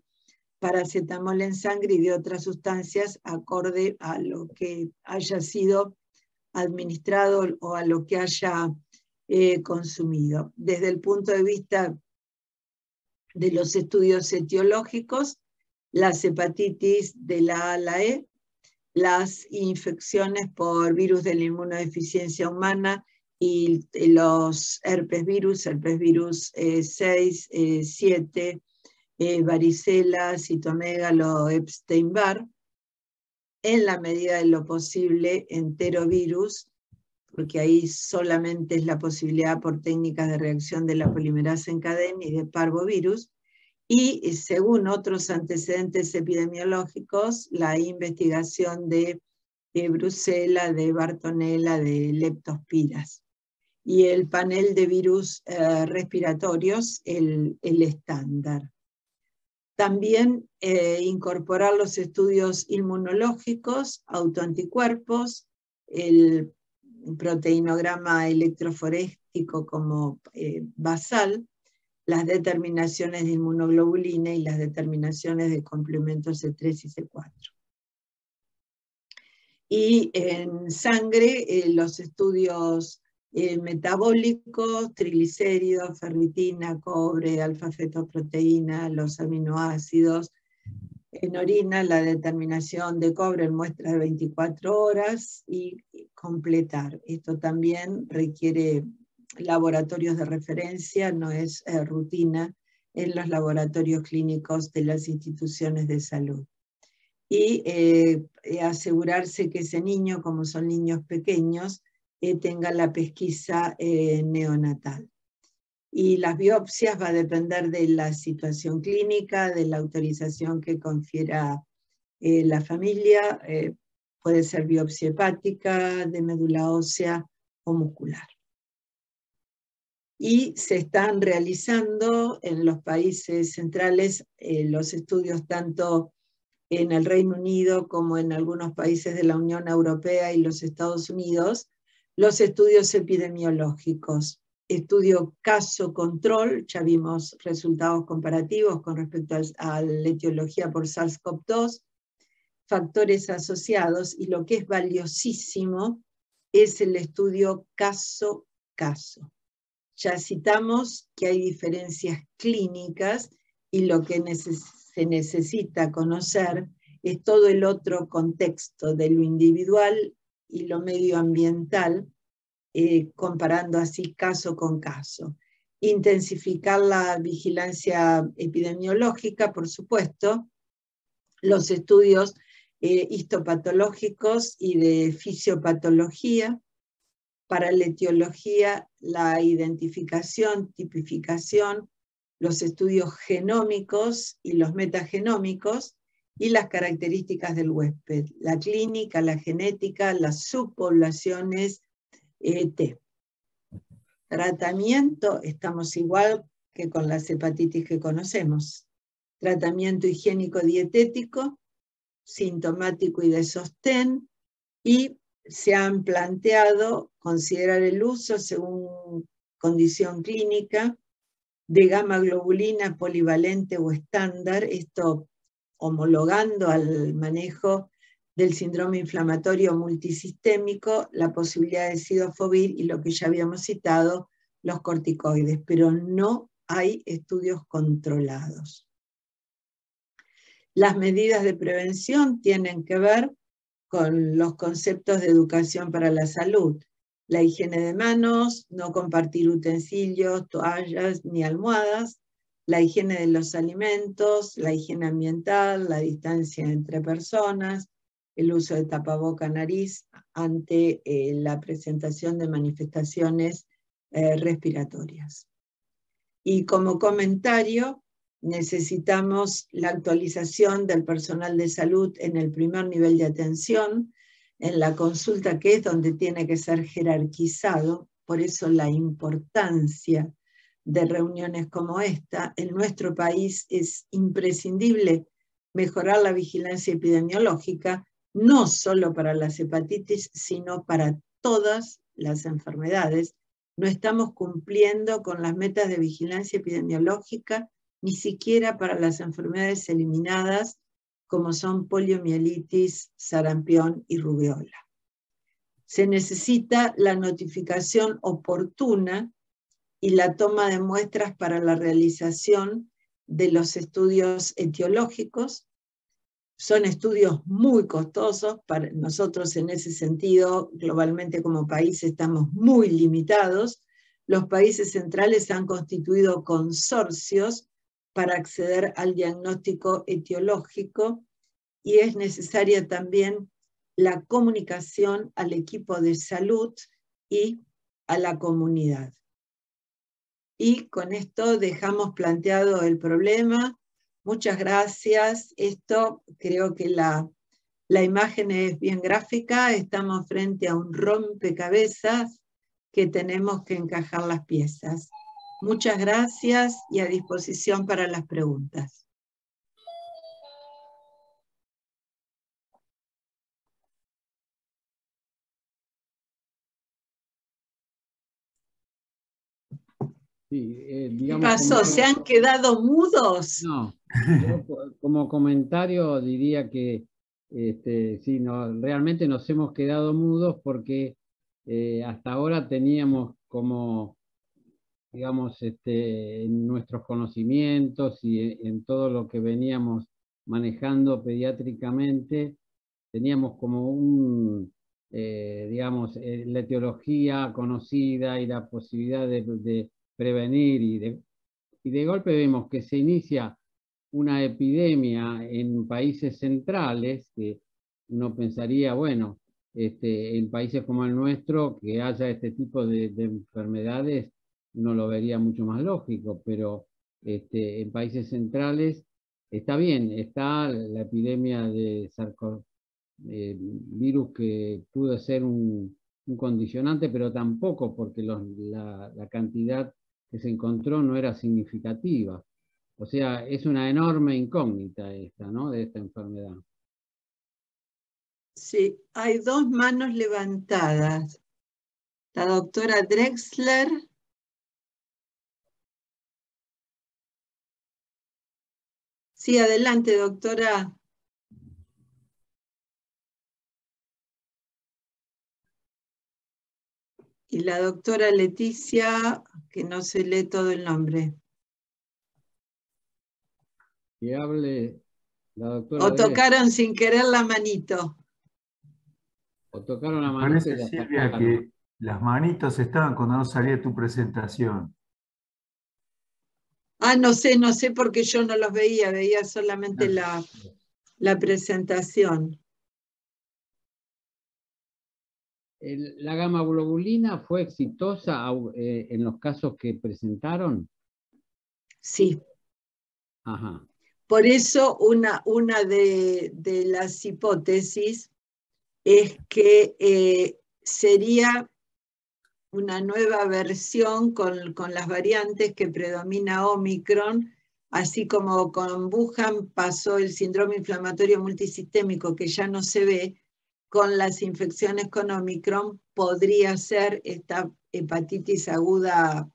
paracetamol en sangre y de otras sustancias acorde a lo que haya sido administrado o a lo que haya consumido. Desde el punto de vista de los estudios etiológicos, las hepatitis de la A a la E, las infecciones por virus de la inmunodeficiencia humana y los herpes virus 6, 7, varicela, citomegalo, Epstein-Barr, en la medida de lo posible enterovirus, porque ahí solamente es la posibilidad por técnicas de reacción de la polimerasa en cadena y de parvovirus, y según otros antecedentes epidemiológicos, la investigación de Brucela, de Bartonella, de leptospiras, y el panel de virus respiratorios, el estándar. También incorporar los estudios inmunológicos, autoanticuerpos, el proteinograma electroforéstico como basal, las determinaciones de inmunoglobulina y las determinaciones de complementos C3 y C4. Y en sangre, los estudios metabólicos, triglicéridos, ferritina, cobre, alfa-fetoproteína, los aminoácidos. En orina, la determinación de cobre en muestras de 24 horas y completar. Esto también requiere laboratorios de referencia, no es rutina en los laboratorios clínicos de las instituciones de salud. Y asegurarse que ese niño, como son niños pequeños, tenga la pesquisa neonatal. Y las biopsias va a depender de la situación clínica, de la autorización que confiera la familia, puede ser biopsia hepática, de médula ósea o muscular. y se están realizando en los países centrales los estudios tanto en el Reino Unido como en algunos países de la Unión Europea y los Estados Unidos, los estudios epidemiológicos. Estudio caso-control, ya vimos resultados comparativos con respecto a la etiología por SARS-CoV-2, factores asociados, y lo que es valiosísimo es el estudio caso-caso. Ya citamos que hay diferencias clínicas y lo que se necesita conocer es todo el otro contexto de lo individual y lo medioambiental, comparando así caso con caso. Intensificar la vigilancia epidemiológica, por supuesto, los estudios histopatológicos y de fisiopatología. Para la etiología, la identificación, tipificación, los estudios genómicos y los metagenómicos, y las características del huésped, la clínica, la genética, las subpoblaciones T. Tratamiento, estamos igual que con las hepatitis que conocemos. Tratamiento higiénico dietético, sintomático y de sostén, y se han planteado considerar el uso según condición clínica de gamma globulina polivalente o estándar, esto homologando al manejo del síndrome inflamatorio multisistémico, la posibilidad de sidofovir y lo que ya habíamos citado, los corticoides, pero no hay estudios controlados. Las medidas de prevención tienen que ver con los conceptos de educación para la salud. La higiene de manos, no compartir utensilios, toallas ni almohadas, la higiene de los alimentos, la higiene ambiental, la distancia entre personas, el uso de tapaboca nariz ante la presentación de manifestaciones respiratorias. Y como comentario, necesitamos la actualización del personal de salud en el primer nivel de atención, en la consulta, que es donde tiene que ser jerarquizado, por eso la importancia de reuniones como esta. En nuestro país es imprescindible mejorar la vigilancia epidemiológica, no solo para las hepatitis, sino para todas las enfermedades. No estamos cumpliendo con las metas de vigilancia epidemiológica, ni siquiera para las enfermedades eliminadas, como son poliomielitis, sarampión y rubiola. Se necesita la notificación oportuna y la toma de muestras para la realización de los estudios etiológicos. Son estudios muy costosos, para nosotros en ese sentido, globalmente como país estamos muy limitados. Los países centrales han constituido consorcios para acceder al diagnóstico etiológico, y es necesaria también la comunicación al equipo de salud y a la comunidad. Y con esto dejamos planteado el problema. Muchas gracias. Esto creo que la imagen es bien gráfica. Estamos frente a un rompecabezas que tenemos que encajar las piezas. Muchas gracias y a disposición para las preguntas. Sí, ¿Qué digamos, pasó? ¿Se han quedado mudos? No, yo como comentario diría que sí, no, realmente nos hemos quedado mudos porque hasta ahora teníamos como, digamos, en nuestros conocimientos y en todo lo que veníamos manejando pediátricamente, teníamos como digamos, la etiología conocida y la posibilidad de prevenir, y de golpe vemos que se inicia una epidemia en países centrales, que uno pensaría, bueno, en países como el nuestro, que haya este tipo de enfermedades, uno lo vería mucho más lógico, pero en países centrales está bien, está la epidemia de virus, que pudo ser un condicionante, pero tampoco porque la cantidad que se encontró no era significativa. O sea, es una enorme incógnita esta, ¿no? De esta enfermedad. Sí, hay dos manos levantadas. La doctora Drexler. Sí, adelante, doctora. Y la doctora Leticia, que no se lee todo el nombre. Que hable la doctora O Drexler. tocaron sin querer la manito. O tocaron la Me manito y parece, la Silvia, sacaron. que las manitos estaban cuando no salía tu presentación. Ah, no sé porque yo no los veía solamente la presentación. ¿La gamma globulina fue exitosa en los casos que presentaron? Sí. Ajá. Por eso una de las hipótesis es que sería una nueva versión con las variantes que predomina Omicron, así como con Wuhan pasó el síndrome inflamatorio multisistémico que ya no se ve, con las infecciones con Omicron podría ser esta hepatitis aguda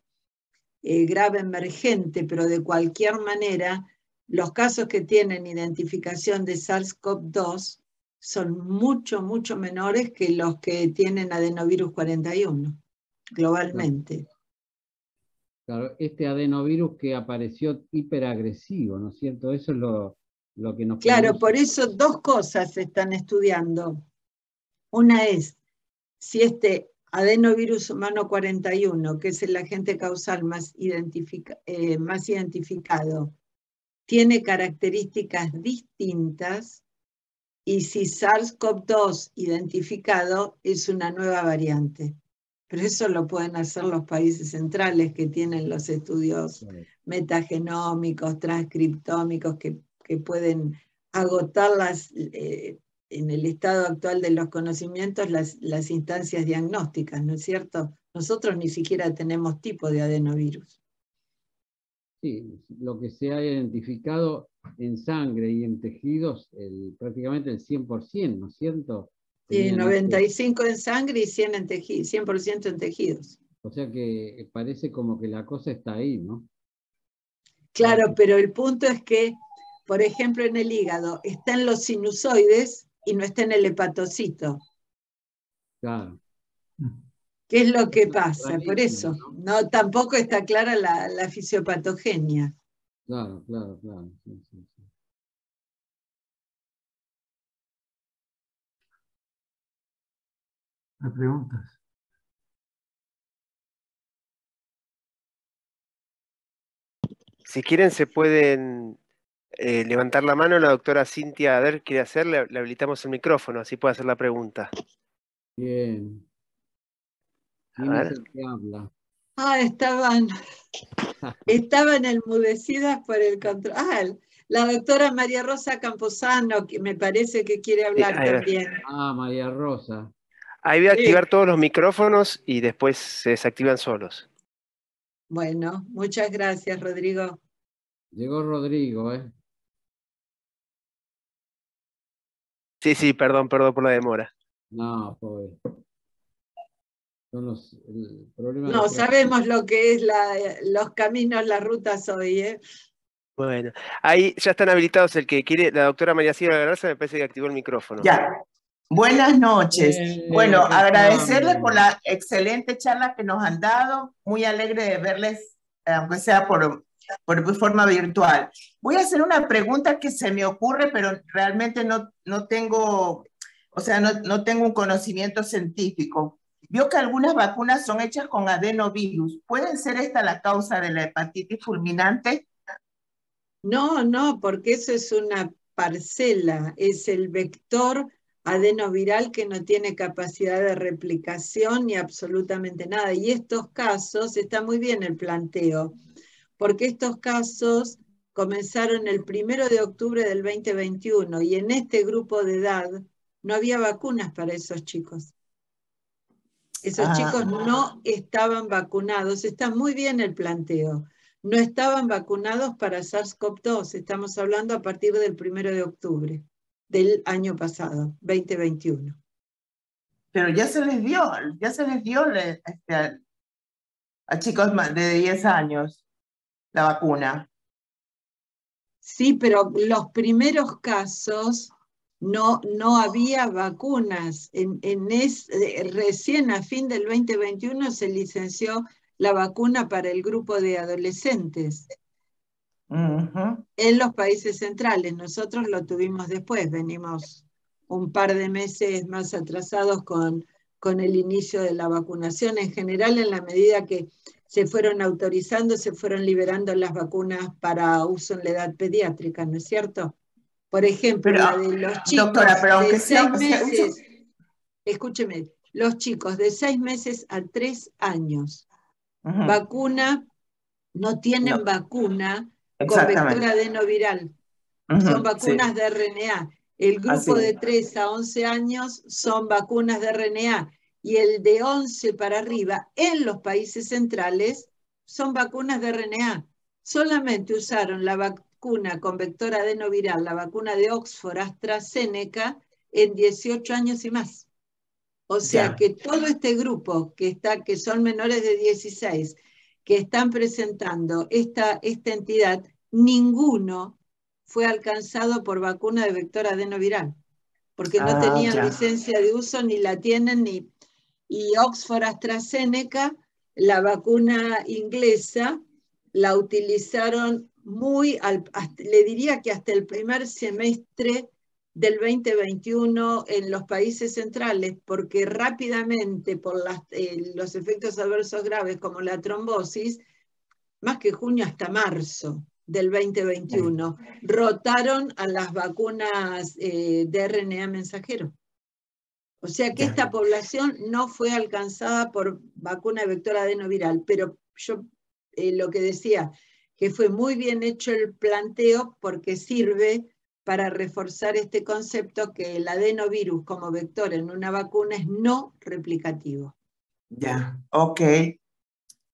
grave emergente, pero de cualquier manera, los casos que tienen identificación de SARS-CoV-2 son mucho menores que los que tienen adenovirus 41, globalmente. Claro, este adenovirus que apareció hiperagresivo, ¿no es cierto? Eso es lo que nos Claro, produce. por eso dos cosas se están estudiando. Una es si este adenovirus humano 41, que es el agente causal más identificado, tiene características distintas, y si SARS-CoV-2 identificado es una nueva variante. Pero eso lo pueden hacer los países centrales que tienen los estudios metagenómicos, transcriptómicos, que pueden agotar en el estado actual de los conocimientos las instancias diagnósticas, ¿no es cierto? Nosotros ni siquiera tenemos tipo de adenovirus. Sí, lo que se ha identificado en sangre y en tejidos, prácticamente el 100%, ¿no es cierto? Sí, 95 en sangre y 100 en 100% en tejidos. O sea que parece como que la cosa está ahí, ¿no? Claro, pero el punto es que, por ejemplo, en el hígado está en los sinusoides y no está en el hepatocito. Claro. ¿Qué es lo que pasa? Por eso, no, tampoco está clara la fisiopatogenia. Claro. Sí. ¿Hay preguntas? Si quieren se pueden levantar la mano. La doctora Cintia Ader quiere hacer, le habilitamos el micrófono, así puede hacer la pregunta. Bien. ¿Quién es el que habla? Ah, estaban enmudecidas por el control. Ah, la doctora María Rosa Camposano, que me parece que quiere hablar también. Ah, María Rosa. Ahí voy a activar todos los micrófonos y después se desactivan solos. Bueno, muchas gracias, Rodrigo. Llegó Rodrigo, ¿eh? Sí, perdón por la demora. No, pobre. Son el problema No, sabemos lo que es los caminos, las rutas hoy, ¿eh? Bueno, ahí ya están habilitados el que quiere. La doctora María Silvia Galarza me parece que activó el micrófono. Ya. Buenas noches. Bueno, agradecerles por la excelente charla que nos han dado. Muy alegre de verles, aunque sea por forma virtual. Voy a hacer una pregunta que se me ocurre, pero realmente no tengo, o sea, no tengo un conocimiento científico. Vio que algunas vacunas son hechas con adenovirus. ¿Puede ser esta la causa de la hepatitis fulminante? No, porque eso es una parcela, es el vector adenoviral que no tiene capacidad de replicación ni absolutamente nada. Y estos casos, está muy bien el planteo, porque estos casos comenzaron el 1 de octubre del 2021 y en este grupo de edad no había vacunas para esos chicos. Esos chicos no estaban vacunados. Está muy bien el planteo. No estaban vacunados para SARS-CoV-2. Estamos hablando a partir del 1 de octubre del año pasado, 2021. Pero ya se les dio a chicos de 10 años la vacuna. Sí, pero los primeros casos no había vacunas. Recién a fin del 2021 se licenció la vacuna para el grupo de adolescentes en los países centrales. Nosotros lo tuvimos después, venimos un par de meses más atrasados con el inicio de la vacunación. En general, en la medida que se fueron autorizando, se fueron liberando las vacunas para uso en la edad pediátrica, ¿no es cierto? Por ejemplo, la de los chicos, doctora, pero de 6 meses, escúcheme, los chicos de 6 meses a 3 años, vacuna, no tienen vacuna con vector adenoviral, son vacunas de RNA. El grupo de 3 a 11 años son vacunas de RNA, y el de 11 para arriba, en los países centrales, son vacunas de RNA. Solamente usaron la vacuna con vector adenoviral, la vacuna de Oxford AstraZeneca, en 18 años y más. O sea que todo este grupo que son menores de 16, que están presentando esta entidad, ninguno fue alcanzado por vacuna de vector adenoviral, porque no tenían licencia de uso, ni la tienen, y Oxford AstraZeneca, la vacuna inglesa, la utilizaron le diría que hasta el primer semestre del 2021 en los países centrales, porque rápidamente por los efectos adversos graves como la trombosis, más que junio hasta marzo del 2021, rotaron a las vacunas de RNA mensajero. O sea que esta población no fue alcanzada por vacuna de vector adenoviral, pero yo lo que decía, que fue muy bien hecho el planteo porque sirve para reforzar este concepto que el adenovirus como vector en una vacuna es no replicativo. Ya, ok.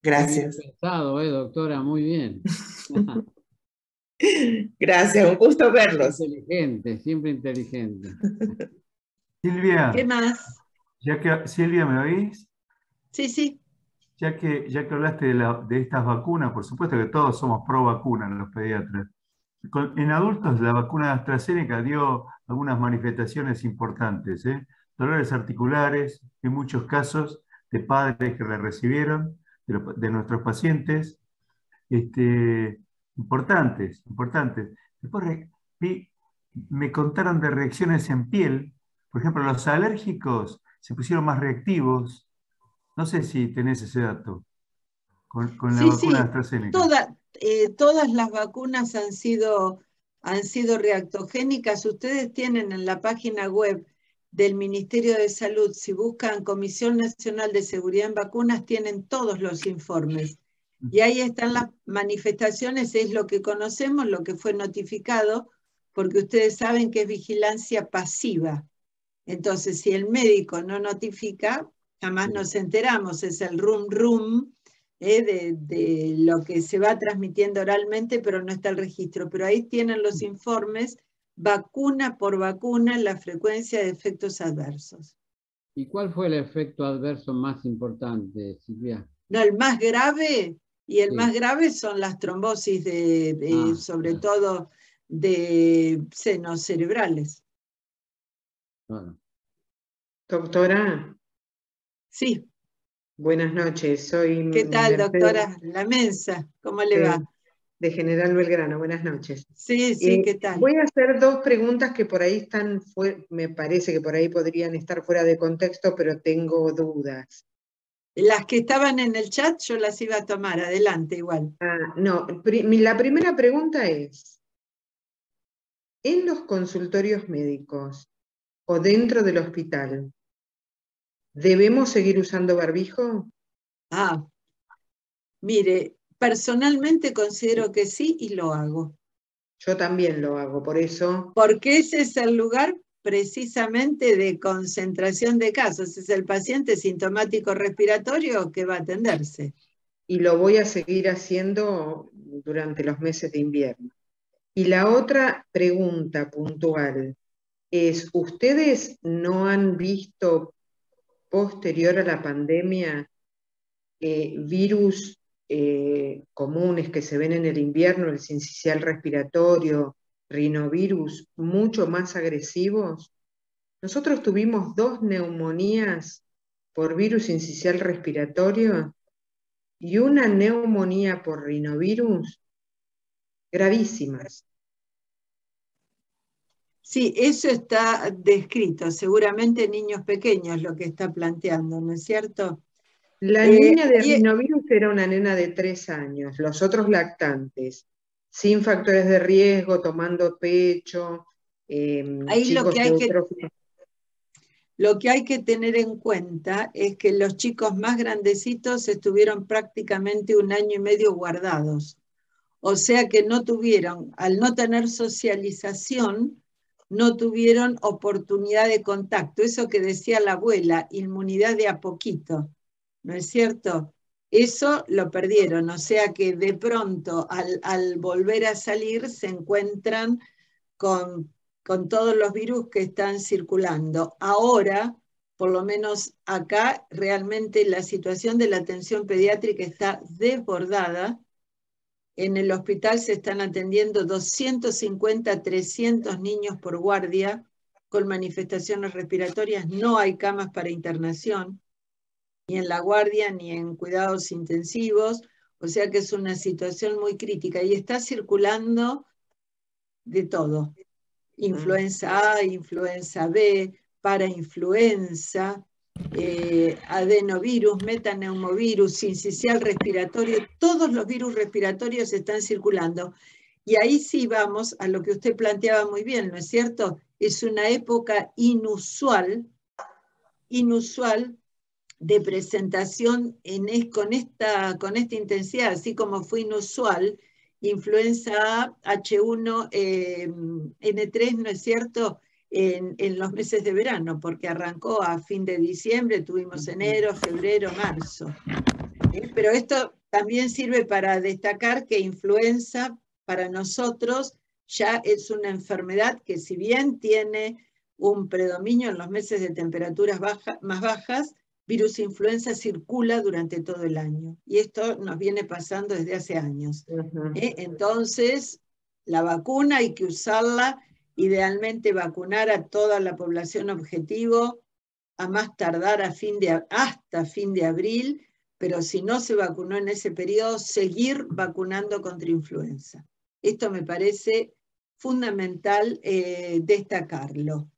Gracias. Bien pensado, doctora, muy bien. Gracias, un gusto verlos. Inteligente, siempre inteligente. Silvia. ¿Qué más? Silvia, ¿me oís? Sí, sí. Ya que hablaste de estas vacunas, por supuesto que todos somos pro vacuna en los pediatras. En adultos la vacuna de AstraZeneca dio algunas manifestaciones importantes, dolores articulares, en muchos casos de padres que la recibieron, de nuestros pacientes, importantes. Después me contaron de reacciones en piel, por ejemplo, los alérgicos se pusieron más reactivos. No sé si tenés ese dato con la vacuna de AstraZeneca. Todas las vacunas han sido reactogénicas. Ustedes tienen en la página web del Ministerio de Salud, si buscan Comisión Nacional de Seguridad en Vacunas, tienen todos los informes. Y ahí están las manifestaciones, es lo que conocemos, lo que fue notificado, porque ustedes saben que es vigilancia pasiva. Entonces, si el médico no notifica, jamás nos enteramos, es el rum de lo que se va transmitiendo oralmente, pero no está el registro. Pero ahí tienen los informes, vacuna por vacuna, la frecuencia de efectos adversos. ¿Y cuál fue el efecto adverso más importante, Silvia? No, el más grave, más grave son las trombosis, sobre todo de senos cerebrales. Bueno. Doctora. Sí. Buenas noches, soy... ¿Qué tal, doctora? La Mensa, ¿cómo le va? De General Belgrano, buenas noches. Sí, ¿qué tal? Voy a hacer 2 preguntas que por ahí me parece que por ahí podrían estar fuera de contexto, pero tengo dudas. Las que estaban en el chat yo las iba a tomar, adelante igual. No, la primera pregunta es, ¿en los consultorios médicos o dentro del hospital, ¿debemos seguir usando barbijo? Mire, personalmente considero que sí y lo hago. Yo también lo hago, por eso. Porque ese es el lugar precisamente de concentración de casos. Es el paciente sintomático respiratorio que va a atenderse. Y lo voy a seguir haciendo durante los meses de invierno. Y la otra pregunta puntual es, ¿ustedes no han visto posterior a la pandemia virus comunes que se ven en el invierno, el sincicial respiratorio, rinovirus, mucho más agresivos? Nosotros tuvimos 2 neumonías por virus sincicial respiratorio y una neumonía por rinovirus gravísimas. Sí, eso está descrito, seguramente en niños pequeños lo que está planteando, ¿no es cierto? La niña de rinovirus era una nena de 3 años, los otros lactantes, sin factores de riesgo, tomando pecho, ahí chicos eutróficos. Lo que hay que tener en cuenta es que los chicos más grandecitos estuvieron prácticamente 1 año y medio guardados. O sea que no tuvieron, al no tener socialización, no tuvieron oportunidad de contacto. Eso que decía la abuela, inmunidad de a poquito, ¿no es cierto? Eso lo perdieron, o sea que de pronto al volver a salir se encuentran con todos los virus que están circulando. Ahora, por lo menos acá, realmente la situación de la atención pediátrica está desbordada. En el hospital se están atendiendo 250, 300 niños por guardia con manifestaciones respiratorias. No hay camas para internación, ni en la guardia, ni en cuidados intensivos. O sea que es una situación muy crítica y está circulando de todo. Influenza A, influenza B, parainfluenza, adenovirus, metaneumovirus, sincicial respiratorio, todos los virus respiratorios están circulando. Y ahí sí vamos a lo que usted planteaba muy bien, ¿no es cierto? Es una época inusual de presentación con esta intensidad, así como fue inusual influenza A, H1N3, ¿no es cierto?, en los meses de verano, porque arrancó a fin de diciembre, tuvimos enero, febrero, marzo. Pero esto también sirve para destacar que influenza para nosotros ya es una enfermedad que, si bien tiene un predominio en los meses de temperaturas más bajas, virus influenza circula durante todo el año. Y esto nos viene pasando desde hace años. Entonces, la vacuna hay que usarla, idealmente vacunar a toda la población objetivo, a más tardar hasta fin de abril, pero si no se vacunó en ese periodo, seguir vacunando contra influenza. Esto me parece fundamental destacarlo.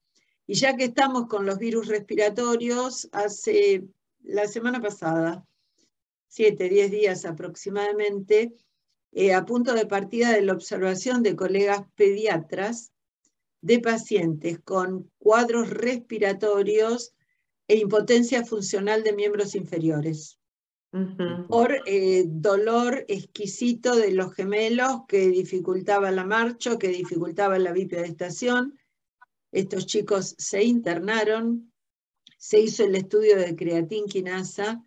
Y ya que estamos con los virus respiratorios, la semana pasada, 7, 10 días aproximadamente, a punto de partida de la observación de colegas pediatras de pacientes con cuadros respiratorios e impotencia funcional de miembros inferiores. Por dolor exquisito de los gemelos que dificultaba la marcha, que dificultaba la bipedestación. Estos chicos se internaron, se hizo el estudio de creatinquinasa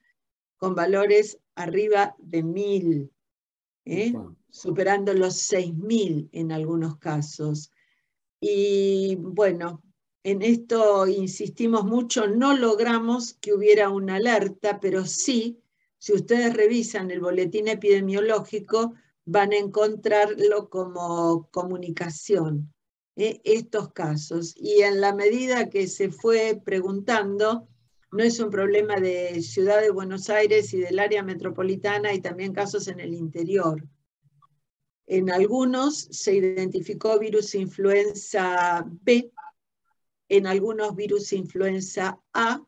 con valores arriba de 1000, superando los 6000 en algunos casos. Y bueno, en esto insistimos mucho, no logramos que hubiera una alerta, pero sí, si ustedes revisan el boletín epidemiológico, van a encontrarlo como comunicación, estos casos. Y en la medida que se fue preguntando, no es un problema de Ciudad de Buenos Aires y del área metropolitana, hay también casos en el interior. En algunos se identificó virus influenza B, en algunos virus influenza A.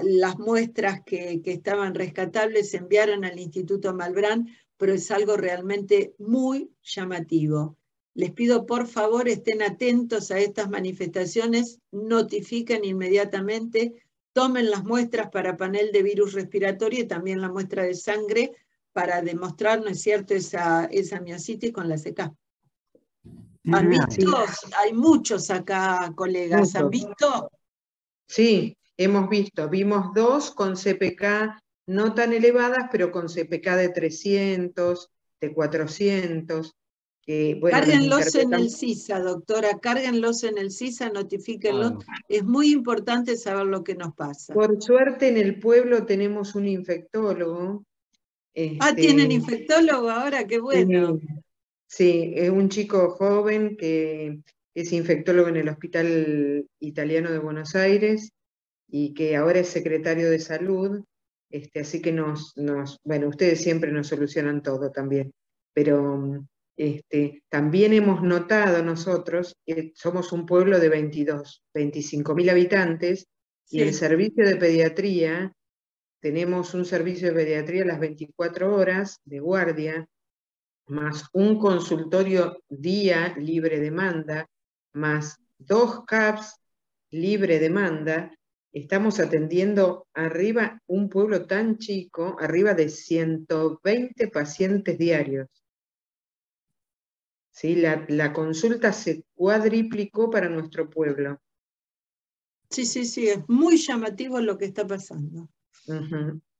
Las muestras que estaban rescatables se enviaron al Instituto Malbrán, pero es algo realmente muy llamativo. Les pido por favor estén atentos a estas manifestaciones, notifiquen inmediatamente, tomen las muestras para panel de virus respiratorio y también la muestra de sangre para demostrar, ¿no es cierto?, esa miositis con la CK. ¿Han Silvia, visto? Hay muchos acá, colegas. ¿Han visto? Sí, hemos visto. Vimos 2 con CPK no tan elevadas, pero con CPK de 300, de 400. Bueno, Cárguenlos en el CISA, doctora, cárguenlos en el CISA, notifíquenlos. Es muy importante saber lo que nos pasa. Por suerte en el pueblo tenemos un infectólogo. ¿Tienen infectólogo ahora? ¡Qué bueno! Sí, es un chico joven que es infectólogo en el Hospital Italiano de Buenos Aires y que ahora es secretario de Salud, así que bueno, ustedes siempre nos solucionan todo también, pero también hemos notado nosotros que somos un pueblo de 25.000 habitantes, y el servicio de pediatría, tenemos un servicio de pediatría a las 24 horas de guardia, más un consultorio día libre demanda, más 2 CAPS libre demanda. Estamos atendiendo arriba, un pueblo tan chico, arriba de 120 pacientes diarios. ¿Sí? La consulta se cuadriplicó para nuestro pueblo. Sí, es muy llamativo lo que está pasando.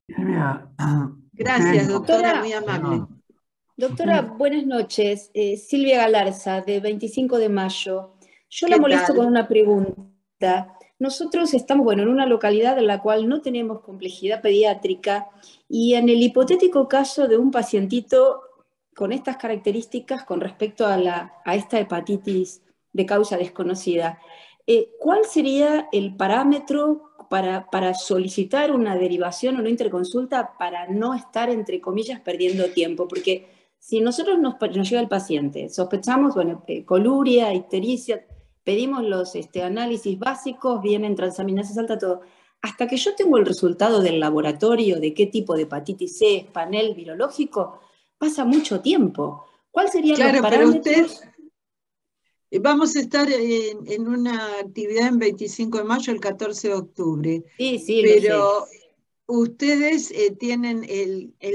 Silvia, gracias, doctora, muy amable. Doctora, buenas noches. Silvia Galarza, de 25 de mayo. Yo la molesto con una pregunta. Nosotros estamos, en una localidad en la cual no tenemos complejidad pediátrica, y en el hipotético caso de un pacientito con estas características con respecto a esta hepatitis de causa desconocida, ¿cuál sería el parámetro para solicitar una derivación o una interconsulta para no estar, entre comillas, perdiendo tiempo? Porque si nosotros nos llega el paciente, sospechamos, coluria, ictericia, pedimos los análisis básicos, vienen transaminasas alta, todo. Hasta que yo tengo el resultado del laboratorio de qué tipo de hepatitis es, panel virológico, pasa mucho tiempo. ¿Cuál serían los parámetros? Pero vamos a estar en una actividad en 25 de mayo, el 14 de octubre. Sí, pero ustedes tienen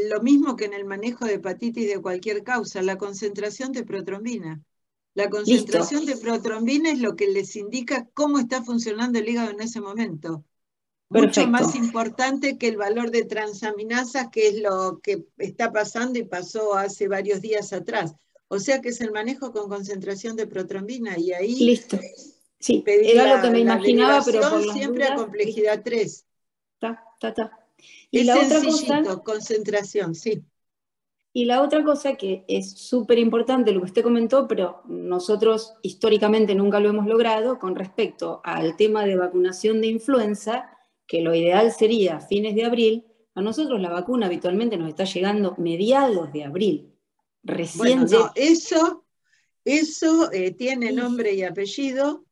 lo mismo que en el manejo de hepatitis de cualquier causa, la concentración de protrombina. La concentración de protrombina es lo que les indica cómo está funcionando el hígado en ese momento. Mucho más importante que el valor de transaminasas, que es lo que está pasando y pasó hace varios días atrás. O sea que es el manejo con concentración de protrombina, y ahí listo. Sí, era lo que me imaginaba, pero por las siempre dudas, a complejidad 3. Y es la sencillito, otra cosa, concentración, sí. Y la otra cosa que es súper importante, lo que usted comentó, pero nosotros históricamente nunca lo hemos logrado, con respecto al tema de vacunación de influenza, que lo ideal sería fines de abril. A nosotros la vacuna habitualmente nos está llegando mediados de abril. Eso tiene nombre y apellido.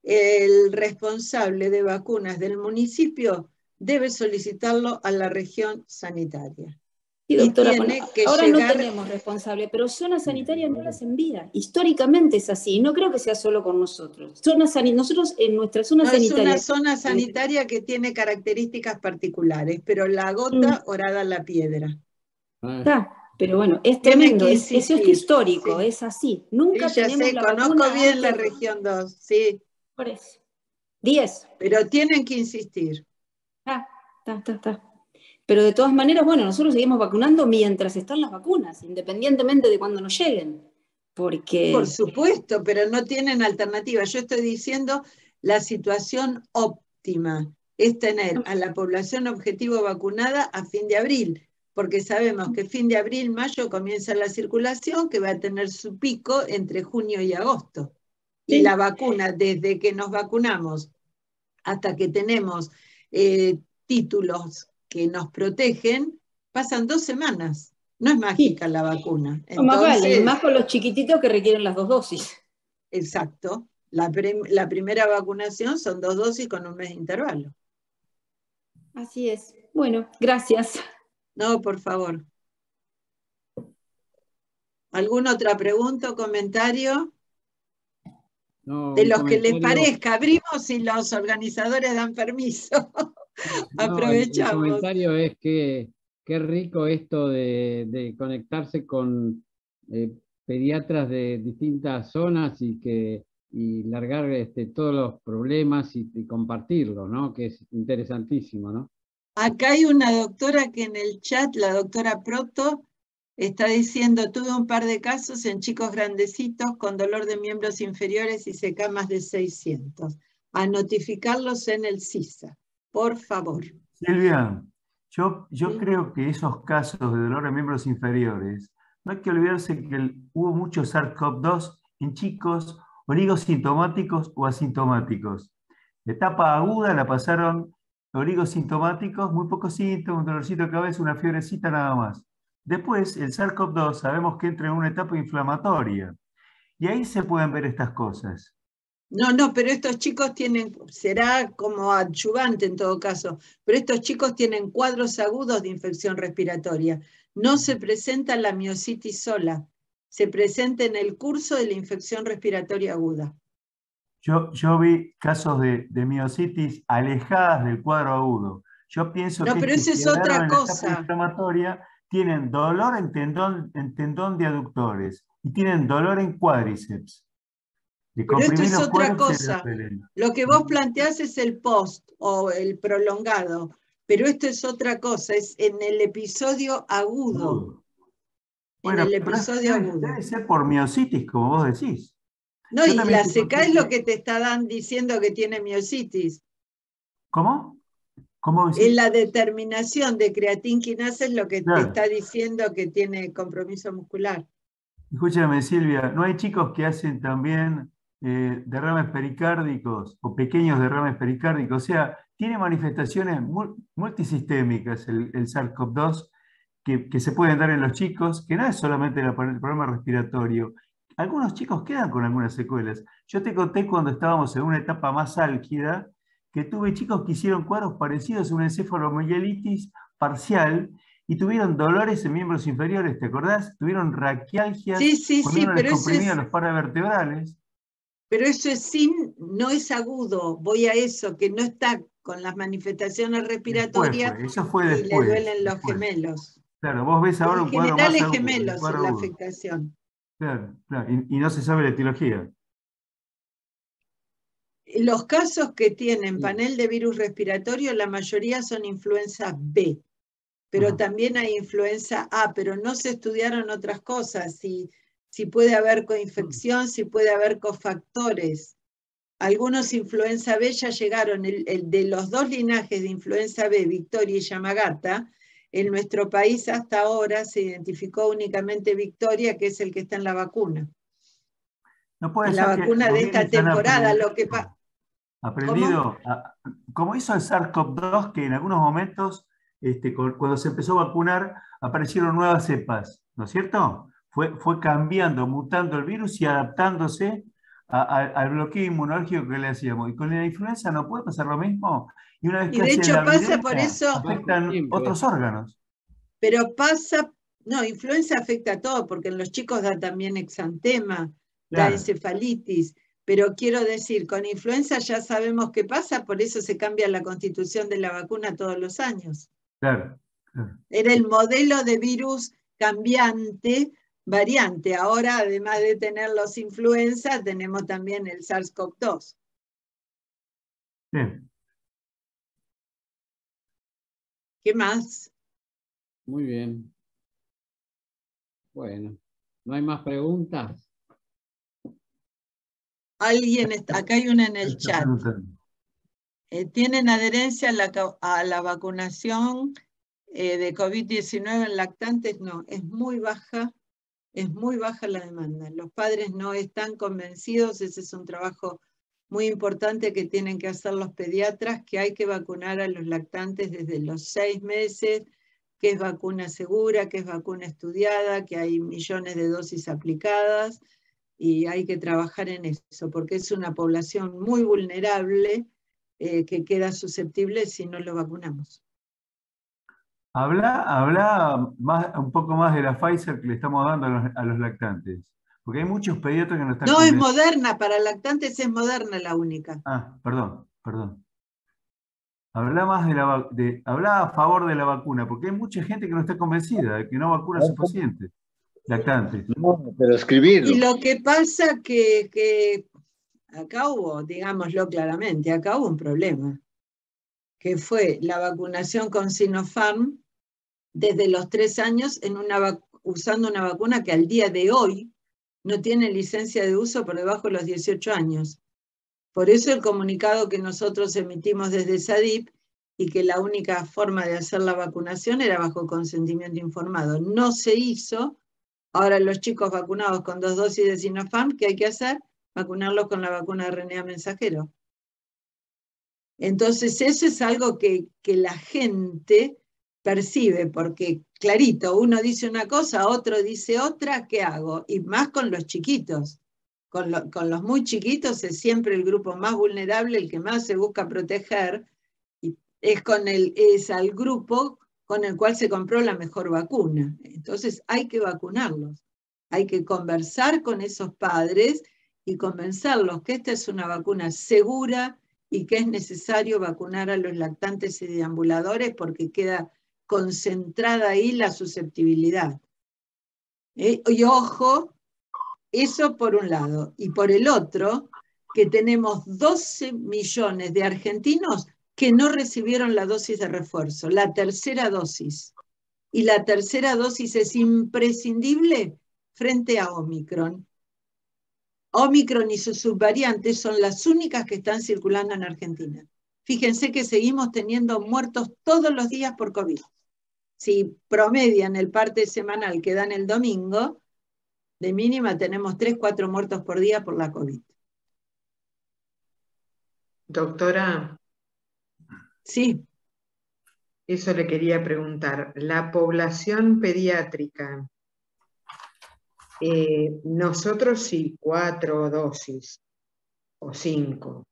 El responsable de vacunas del municipio debe solicitarlo a la región sanitaria. Sí, doctora, y tiene que ahora llegar... no tenemos responsable, pero zonas sanitarias no las envían. Históricamente es así, no creo que sea solo con nosotros. Nosotros en nuestra zona sanitaria... Es una zona sanitaria que tiene características particulares, pero la gota orada a la piedra. Pero bueno, es tremendo, es esto histórico, es así. Nunca tenemos la vacuna. Conozco bien la región 2, sí. Por eso. 10. Pero tienen que insistir. Pero de todas maneras, nosotros seguimos vacunando mientras están las vacunas, independientemente de cuando nos lleguen. Porque... Por supuesto, pero no tienen alternativa. Yo estoy diciendo la situación óptima es tener a la población objetivo vacunada a fin de abril, porque sabemos que fin de abril, mayo comienza la circulación, que va a tener su pico entre junio y agosto. Sí. Y la vacuna, desde que nos vacunamos hasta que tenemos títulos que nos protegen, pasan 2 semanas. No es mágica la vacuna. Entonces, más vale, más con los chiquititos que requieren las 2 dosis. Exacto. La primera vacunación son 2 dosis con 1 mes de intervalo. Así es. Bueno, gracias. No, por favor. ¿Alguna otra pregunta o comentario? No, de los que les parezca. Abrimos y los organizadores dan permiso. Aprovechamos. El comentario es que qué rico esto de conectarse con pediatras de distintas zonas y largar todos los problemas y compartirlos, ¿no? Que es interesantísimo, ¿no? Acá hay una doctora que en el chat, la doctora Proto, está diciendo, tuve un par de casos en chicos grandecitos con dolor de miembros inferiores y CK más de 600. A notificarlos en el CISA, por favor. Silvia, yo creo que esos casos de dolor de miembros inferiores, no hay que olvidarse que hubo muchos SARS-CoV-2 en chicos oligosintomáticos o asintomáticos. La etapa aguda la pasaron oligosintomáticos, muy pocos síntomas, un dolorcito de cabeza, una fiebrecita nada más. Después, el SARS-CoV-2 sabemos que entra en una etapa inflamatoria. Y ahí se pueden ver estas cosas. No, pero estos chicos tienen, será como adyuvante en todo caso, pero estos chicos tienen cuadros agudos de infección respiratoria. No se presenta la miositis sola, se presenta en el curso de la infección respiratoria aguda. Yo vi casos de miositis alejadas del cuadro agudo. Yo pienso que pero eso es otra cosa. En la etapa inflamatoria tienen dolor en tendón de aductores y tienen dolor en cuádriceps. Pero esto es otra cosa. Lo que vos planteás es el post o el prolongado, pero esto es otra cosa, es en el episodio agudo. Bueno, en el episodio agudo. Debe ser por miositis, como vos decís. No, y la CK es lo que te está diciendo que tiene miositis. ¿Cómo? ¿Cómo decís? En la determinación de creatinquinasa es lo que te está diciendo que tiene compromiso muscular. Escúchame, Silvia, ¿no hay chicos que hacen también derrames pericárdicos o pequeños derrames pericárdicos? O sea, tiene manifestaciones multisistémicas el SARS-CoV-2 que se pueden dar en los chicos, que no es solamente el problema respiratorio. Algunos chicos quedan con algunas secuelas. Yo te conté cuando estábamos en una etapa más álgida, que tuve chicos que hicieron cuadros parecidos a una encefalomielitis parcial y tuvieron dolores en miembros inferiores, ¿te acordás? Tuvieron raquialgias cuando uno les comprimía los paravertebrales. Pero eso no es agudo, voy a eso, que no está con las manifestaciones respiratorias eso fue después, y le duelen los gemelos. Claro, vos ves ahora un cuadro más agudo. En general es gemelos en la afectación. Claro, y no se sabe la etiología. Los casos que tienen panel de virus respiratorio, la mayoría son influenza B, pero también hay influenza A, pero no se estudiaron otras cosas, si puede haber coinfección, si puede haber cofactores. Algunos influenza B ya llegaron, de los dos linajes de influenza B, Victoria y Yamagata, en nuestro país hasta ahora se identificó únicamente Victoria, que es el que está en la vacuna. No puede en ser la vacuna de esta temporada, lo que pasa. Aprendido, como hizo el SARS-CoV-2, que en algunos momentos, cuando se empezó a vacunar, aparecieron nuevas cepas, ¿no es cierto? Fue cambiando, mutando el virus y adaptándose al bloqueo inmunológico que le hacíamos. Y con la influenza no puede pasar lo mismo. Y una vez que de hecho la pasa por eso. Afectan otros órganos. Pero pasa, no, influenza afecta a todo, porque en los chicos da también exantema, da encefalitis. Pero quiero decir, con influenza ya sabemos qué pasa, por eso se cambia la constitución de la vacuna todos los años. Claro. Era el modelo de virus cambiante, variante. Ahora, además de tener los influenza, tenemos también el SARS-CoV-2. Bien. ¿Qué más? Muy bien. Bueno, ¿no hay más preguntas? Acá hay una en el chat. ¿Tienen adherencia a la vacunación de COVID-19 en lactantes? No, es muy baja la demanda. Los padres no están convencidos, ese es un trabajo muy importante que tienen que hacer los pediatras, que hay que vacunar a los lactantes desde los 6 meses, que es vacuna segura, que es vacuna estudiada, que hay millones de dosis aplicadas, y hay que trabajar en eso, porque es una población muy vulnerable que queda susceptible si no lo vacunamos. Habla un poco más de la Pfizer que le estamos dando a los lactantes, porque hay muchos pediatras que no están convencidos. Es Moderna, para lactantes es Moderna la única. Perdón. Habla más habla a favor de la vacuna, porque hay mucha gente que no está convencida de que no vacuna a sus pacientes. lactantes. No, pero escribirlo. Y lo que pasa que acá hubo, digámoslo claramente, acá hubo un problema, que fue la vacunación con Sinopharm desde los 3 años usando una vacuna que al día de hoy no tiene licencia de uso por debajo de los 18 años. Por eso el comunicado que nosotros emitimos desde SADIP y que la única forma de hacer la vacunación era bajo consentimiento informado. No se hizo. Ahora los chicos vacunados con 2 dosis de Sinopharm, ¿qué hay que hacer? Vacunarlos con la vacuna de RNA mensajero. Entonces eso es algo que la gente percibe, porque clarito, uno dice una cosa, otro dice otra, ¿qué hago? Y más con los chiquitos. Con los muy chiquitos es siempre el grupo más vulnerable, el que más se busca proteger, y es al grupo con el cual se compró la mejor vacuna. Entonces hay que vacunarlos. Hay que conversar con esos padres y convencerlos que esta es una vacuna segura y que es necesario vacunar a los lactantes y deambuladores porque queda concentrada ahí la susceptibilidad. Y ojo, eso por un lado. Y por el otro, que tenemos 12 millones de argentinos que no recibieron la dosis de refuerzo, la tercera dosis. Y la tercera dosis es imprescindible frente a Omicron. Omicron y sus subvariantes son las únicas que están circulando en Argentina. Fíjense que seguimos teniendo muertos todos los días por COVID. Si promedian el parte semanal que dan el domingo, de mínima tenemos 3, 4 muertos por día por la COVID. Doctora. Sí. Eso le quería preguntar. La población pediátrica, nosotros sí, 4 dosis o 5.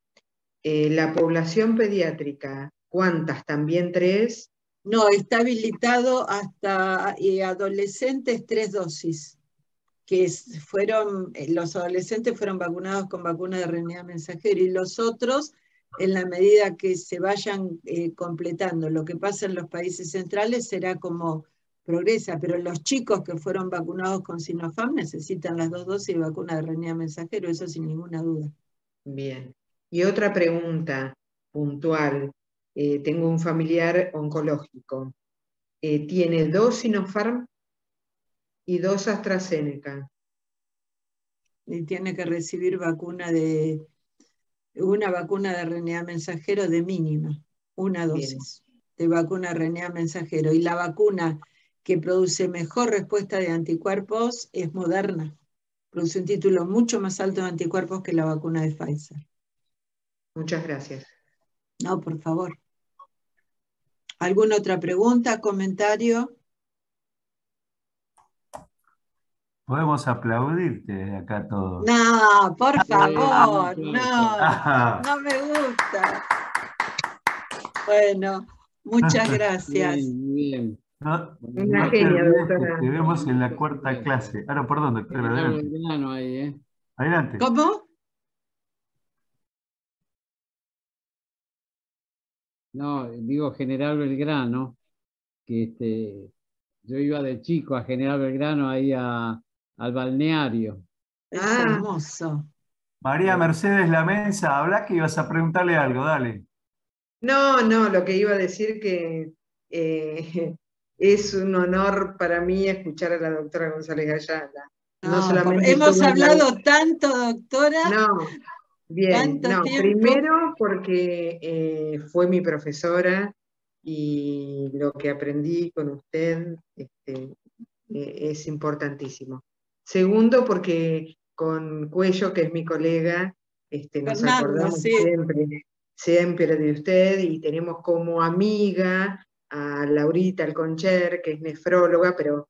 La población pediátrica, ¿cuántas? ¿También 3? No, está habilitado hasta adolescentes 3 dosis, que los adolescentes fueron vacunados con vacuna de RNA mensajero y los otros, en la medida que se vayan completando lo que pasa en los países centrales, será como progresa, pero los chicos que fueron vacunados con Sinopharm necesitan las 2 dosis de vacuna de RNA mensajero, eso sin ninguna duda. Bien. Y otra pregunta puntual. Tengo un familiar oncológico. Tiene 2 Sinopharm y 2 AstraZeneca. Y tiene que recibir una vacuna de RNA mensajero de mínima, una dosis de vacuna RNA mensajero. Y la vacuna que produce mejor respuesta de anticuerpos es Moderna. Produce un título mucho más alto de anticuerpos que la vacuna de Pfizer. Muchas gracias. No, por favor. ¿Alguna otra pregunta, comentario? Podemos aplaudirte acá todos. No, por favor, no me gusta. Bueno, muchas gracias. Bien. No te olvides que te vemos en la 4ª clase. Ah, no, perdón, doctora, adelante. Adelante. ¿Cómo? No, digo General Belgrano, que yo iba de chico a General Belgrano ahí al balneario. Es hermoso. María Mercedes Lamensa, habla que ibas a preguntarle algo, dale. No, lo que iba a decir que es un honor para mí escuchar a la doctora González Ayala. No solamente hemos hablado tanto, doctora. No, bien. Tanto tiempo. Primero porque fue mi profesora y lo que aprendí con usted es importantísimo. Segundo porque con Cuello, que es mi colega, nos Fernando, acordamos sí. siempre de usted y tenemos como amiga a Laurita Alconcher, que es nefróloga, pero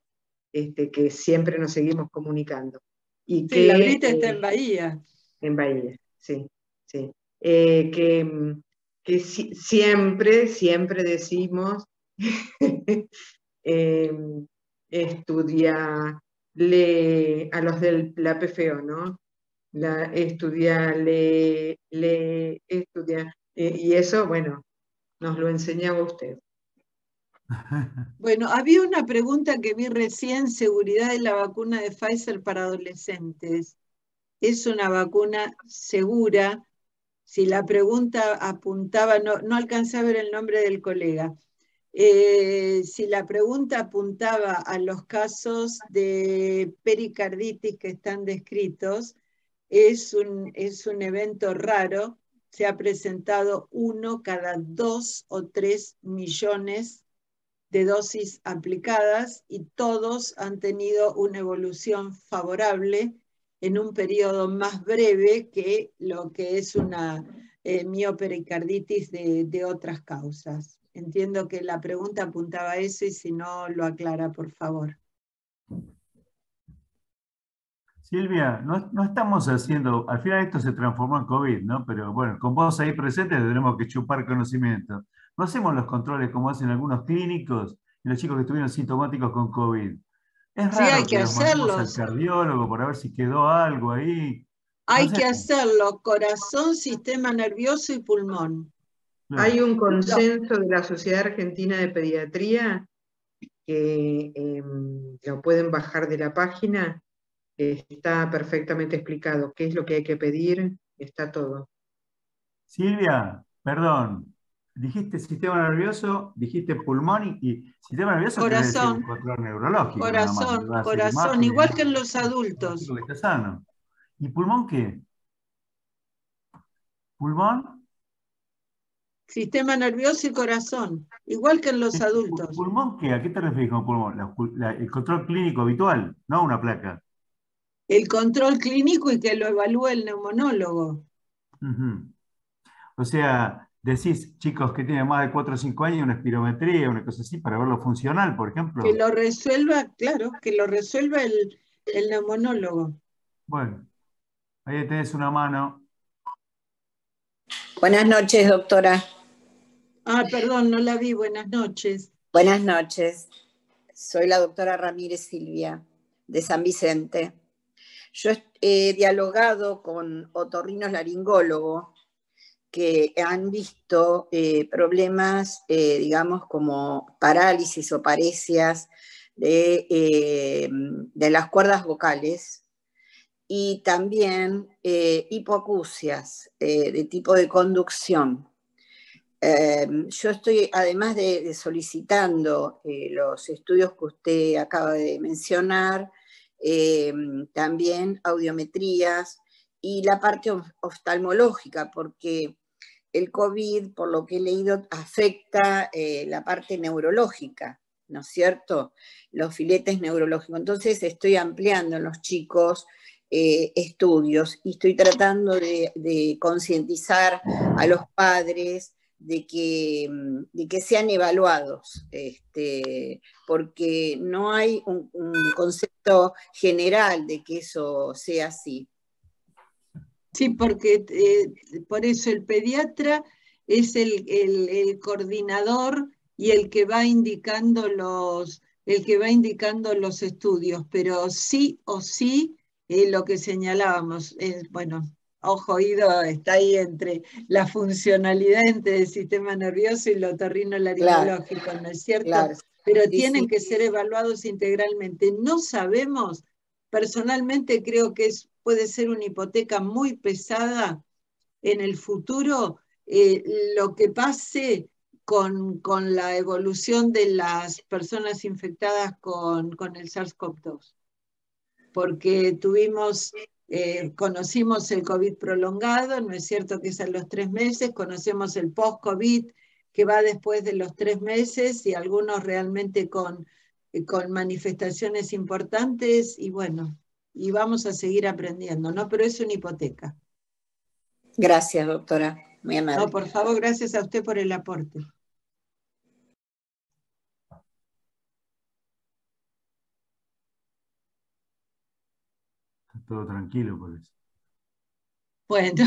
que siempre nos seguimos comunicando. Y sí, Laurita está en Bahía. En Bahía, sí. Que siempre decimos estudia, lee a los de la PFO, ¿no? Estudia, estudia. Y eso, bueno, nos lo enseñaba usted. Bueno, había una pregunta que vi recién, seguridad de la vacuna de Pfizer para adolescentes. ¿Es una vacuna segura? Si la pregunta apuntaba, no alcancé a ver el nombre del colega. Si la pregunta apuntaba a los casos de pericarditis que están descritos, es un evento raro. Se ha presentado 1 cada 2 o 3 millones de dosis aplicadas y todos han tenido una evolución favorable en un periodo más breve que lo que es una miopericarditis de otras causas. Entiendo que la pregunta apuntaba a eso y si no, lo aclara, por favor. Silvia, no estamos haciendo, al final esto se transformó en COVID, ¿no? Pero bueno, con vos ahí presente tenemos que chupar conocimiento. No hacemos los controles como hacen algunos clínicos y los chicos que estuvieron sintomáticos con COVID. Es Sí, hay raro que que los mandemos al hacerlos. cardiólogo para ver si quedó algo ahí. Hay No que sé. hacerlo, corazón, sistema nervioso y pulmón. Hay un consenso de la Sociedad Argentina de Pediatría que lo pueden bajar de la página, está perfectamente explicado qué es lo que hay que pedir, está todo. Silvia, perdón, dijiste sistema nervioso, dijiste pulmón y sistema nervioso quiere decir un Corazón, control neurológico nada más. corazón, Va a hacer corazón, imágenes, igual ¿no? que en los Un adultos. chico que está sano. ¿Y pulmón qué? ¿Pulmón? Sistema nervioso y corazón, igual que en los adultos. ¿Pulmón qué? ¿A qué te refieres con pulmón? El control clínico habitual, no una placa. El control clínico y que lo evalúe el neumonólogo. O sea, decís, chicos que tienen más de 4 o 5 años, una espirometría, una cosa así, para verlo funcional, por ejemplo. Que lo resuelva, claro, que lo resuelva el neumonólogo. Bueno, ahí tenés una mano. Buenas noches, doctora. Ah, perdón, no la vi. Buenas noches. Buenas noches. Soy la doctora Ramírez Silvia, de San Vicente. Yo he dialogado con otorrinolaringólogos que han visto problemas, digamos, como parálisis o paresias de las cuerdas vocales y también hipoacusias de tipo de conducción. Yo estoy, además de solicitando los estudios que usted acaba de mencionar, también audiometrías y la parte oftalmológica, porque el COVID, por lo que he leído, afecta la parte neurológica, ¿no es cierto? Los filetes neurológicos. Entonces estoy ampliando en los chicos estudios y estoy tratando de concientizar a los padres de que sean evaluados, porque no hay un concepto general de que eso sea así. Sí, porque por eso el pediatra es el coordinador y el que va indicando los estudios, pero sí o sí lo que señalábamos, bueno, ojo, oído está ahí entre la funcionalidad entre el sistema nervioso y lo otorrinolaringológico, claro, ¿no es cierto? Claro. Pero sí, tienen que ser evaluados integralmente. No sabemos, personalmente creo que puede ser una hipoteca muy pesada en el futuro lo que pase con la evolución de las personas infectadas con el SARS-CoV-2. Porque conocimos el COVID prolongado, no es cierto que es a los 3 meses, conocemos el post-COVID que va después de los 3 meses y algunos realmente con manifestaciones importantes y bueno, y vamos a seguir aprendiendo, ¿no? Pero es una hipoteca. Gracias, doctora. Muy amable. No, por favor, gracias a usted por el aporte. Está todo tranquilo por eso. Bueno.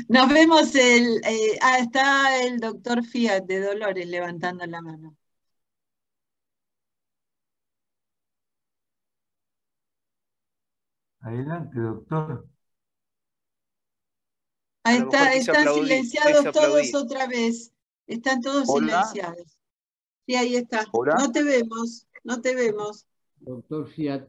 Nos vemos está el doctor Fiat de Dolores levantando la mano. Adelante, doctor. Ahí están silenciados todos otra vez. Están todos Hola. silenciados. Sí, ahí está. Hola. No te vemos, no te vemos. Doctor Fiat.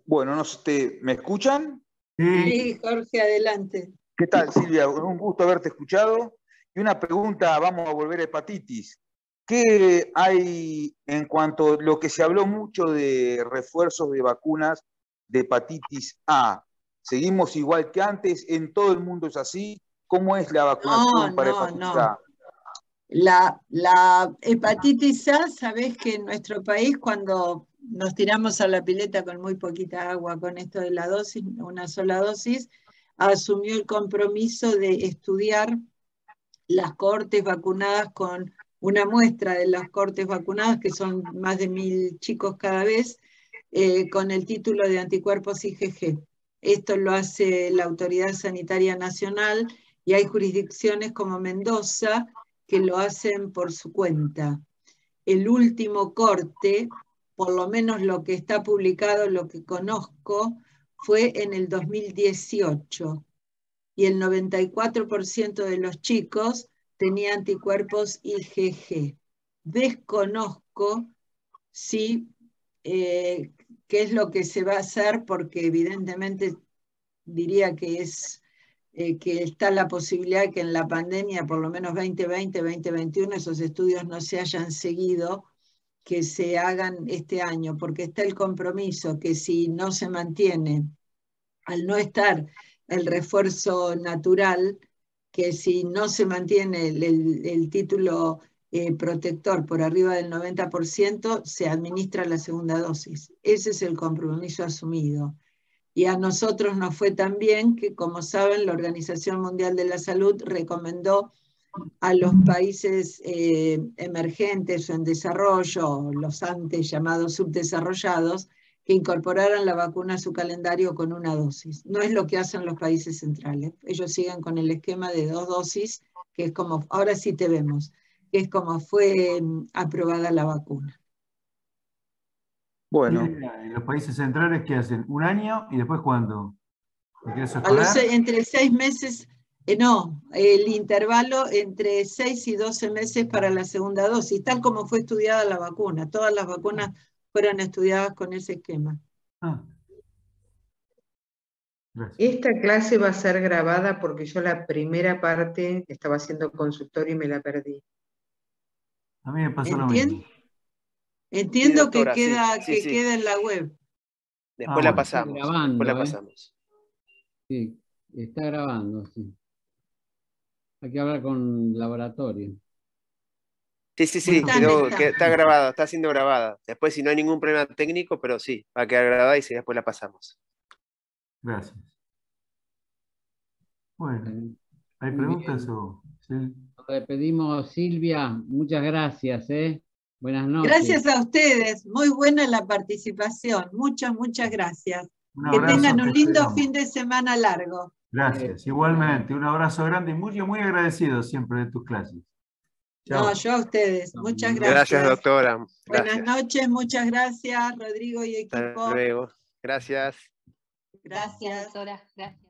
Bueno, no sé, ¿me escuchan? Sí, Jorge, adelante. ¿Qué tal, Silvia? Un gusto haberte escuchado. Y una pregunta, vamos a volver a hepatitis. ¿Qué hay en cuanto a lo que se habló mucho de refuerzos de vacunas de hepatitis A? ¿Seguimos igual que antes? ¿En todo el mundo es así? ¿Cómo es la vacunación para hepatitis A? La hepatitis A, sabés que en nuestro país, cuando nos tiramos a la pileta con muy poquita agua, con esto de la dosis, una sola dosis, asumió el compromiso de estudiar las cohortes vacunadas con una muestra de las cohortes vacunadas, que son más de 1000 chicos cada vez, con el título de anticuerpos IgG. Esto lo hace la Autoridad Sanitaria Nacional y hay jurisdicciones como Mendoza que lo hacen por su cuenta. El último corte, por lo menos lo que está publicado, lo que conozco, fue en el 2018 y el 94% de los chicos tenía anticuerpos IgG. Desconozco si qué es lo que se va a hacer, porque evidentemente diría que que está la posibilidad de que en la pandemia, por lo menos 2020, 2021, esos estudios no se hayan seguido, que se hagan este año, porque está el compromiso que si no se mantiene, al no estar el refuerzo natural, que si no se mantiene el título protector por arriba del 90%, se administra la segunda dosis. Ese es el compromiso asumido. Y a nosotros nos fue tan bien que, como saben, la Organización Mundial de la Salud recomendó a los países emergentes o en desarrollo, los antes llamados subdesarrollados, que incorporaran la vacuna a su calendario con una dosis. No es lo que hacen los países centrales. Ellos siguen con el esquema de 2 dosis, que es como, ahora sí te vemos, que es como fue aprobada la vacuna. Bueno. ¿En los países centrales qué hacen? ¿Un año y después cuándo? Entre 6 meses, no, el intervalo entre 6 y 12 meses para la segunda dosis, tal como fue estudiada la vacuna. Todas las vacunas fueron estudiadas con ese esquema. Esta clase va a ser grabada porque yo la primera parte estaba haciendo consultorio y me la perdí. A mí me pasó lo mismo. Entiendo, sí, doctora, que queda en la web. Después la pasamos. Grabando, después la pasamos. Sí, está grabando, sí. Hay que hablar con laboratorio. Sí, está grabada, está siendo grabada. Después, si no hay ningún problema técnico, pero sí, va a quedar grabada y después la pasamos. Gracias. Bueno, ¿hay preguntas o...? Sí. Nos despedimos, Silvia. Muchas gracias, Buenas noches. Gracias a ustedes. Muy buena la participación. Muchas gracias. Que tengan un lindo fin de semana largo. Gracias. Igualmente. Un abrazo grande y muy agradecido siempre de tus clases. Chao. No, yo a ustedes. Muchas gracias. Gracias, doctora. Buenas noches. Muchas gracias, Rodrigo y equipo. Hasta luego. Gracias. Gracias, doctora. Gracias.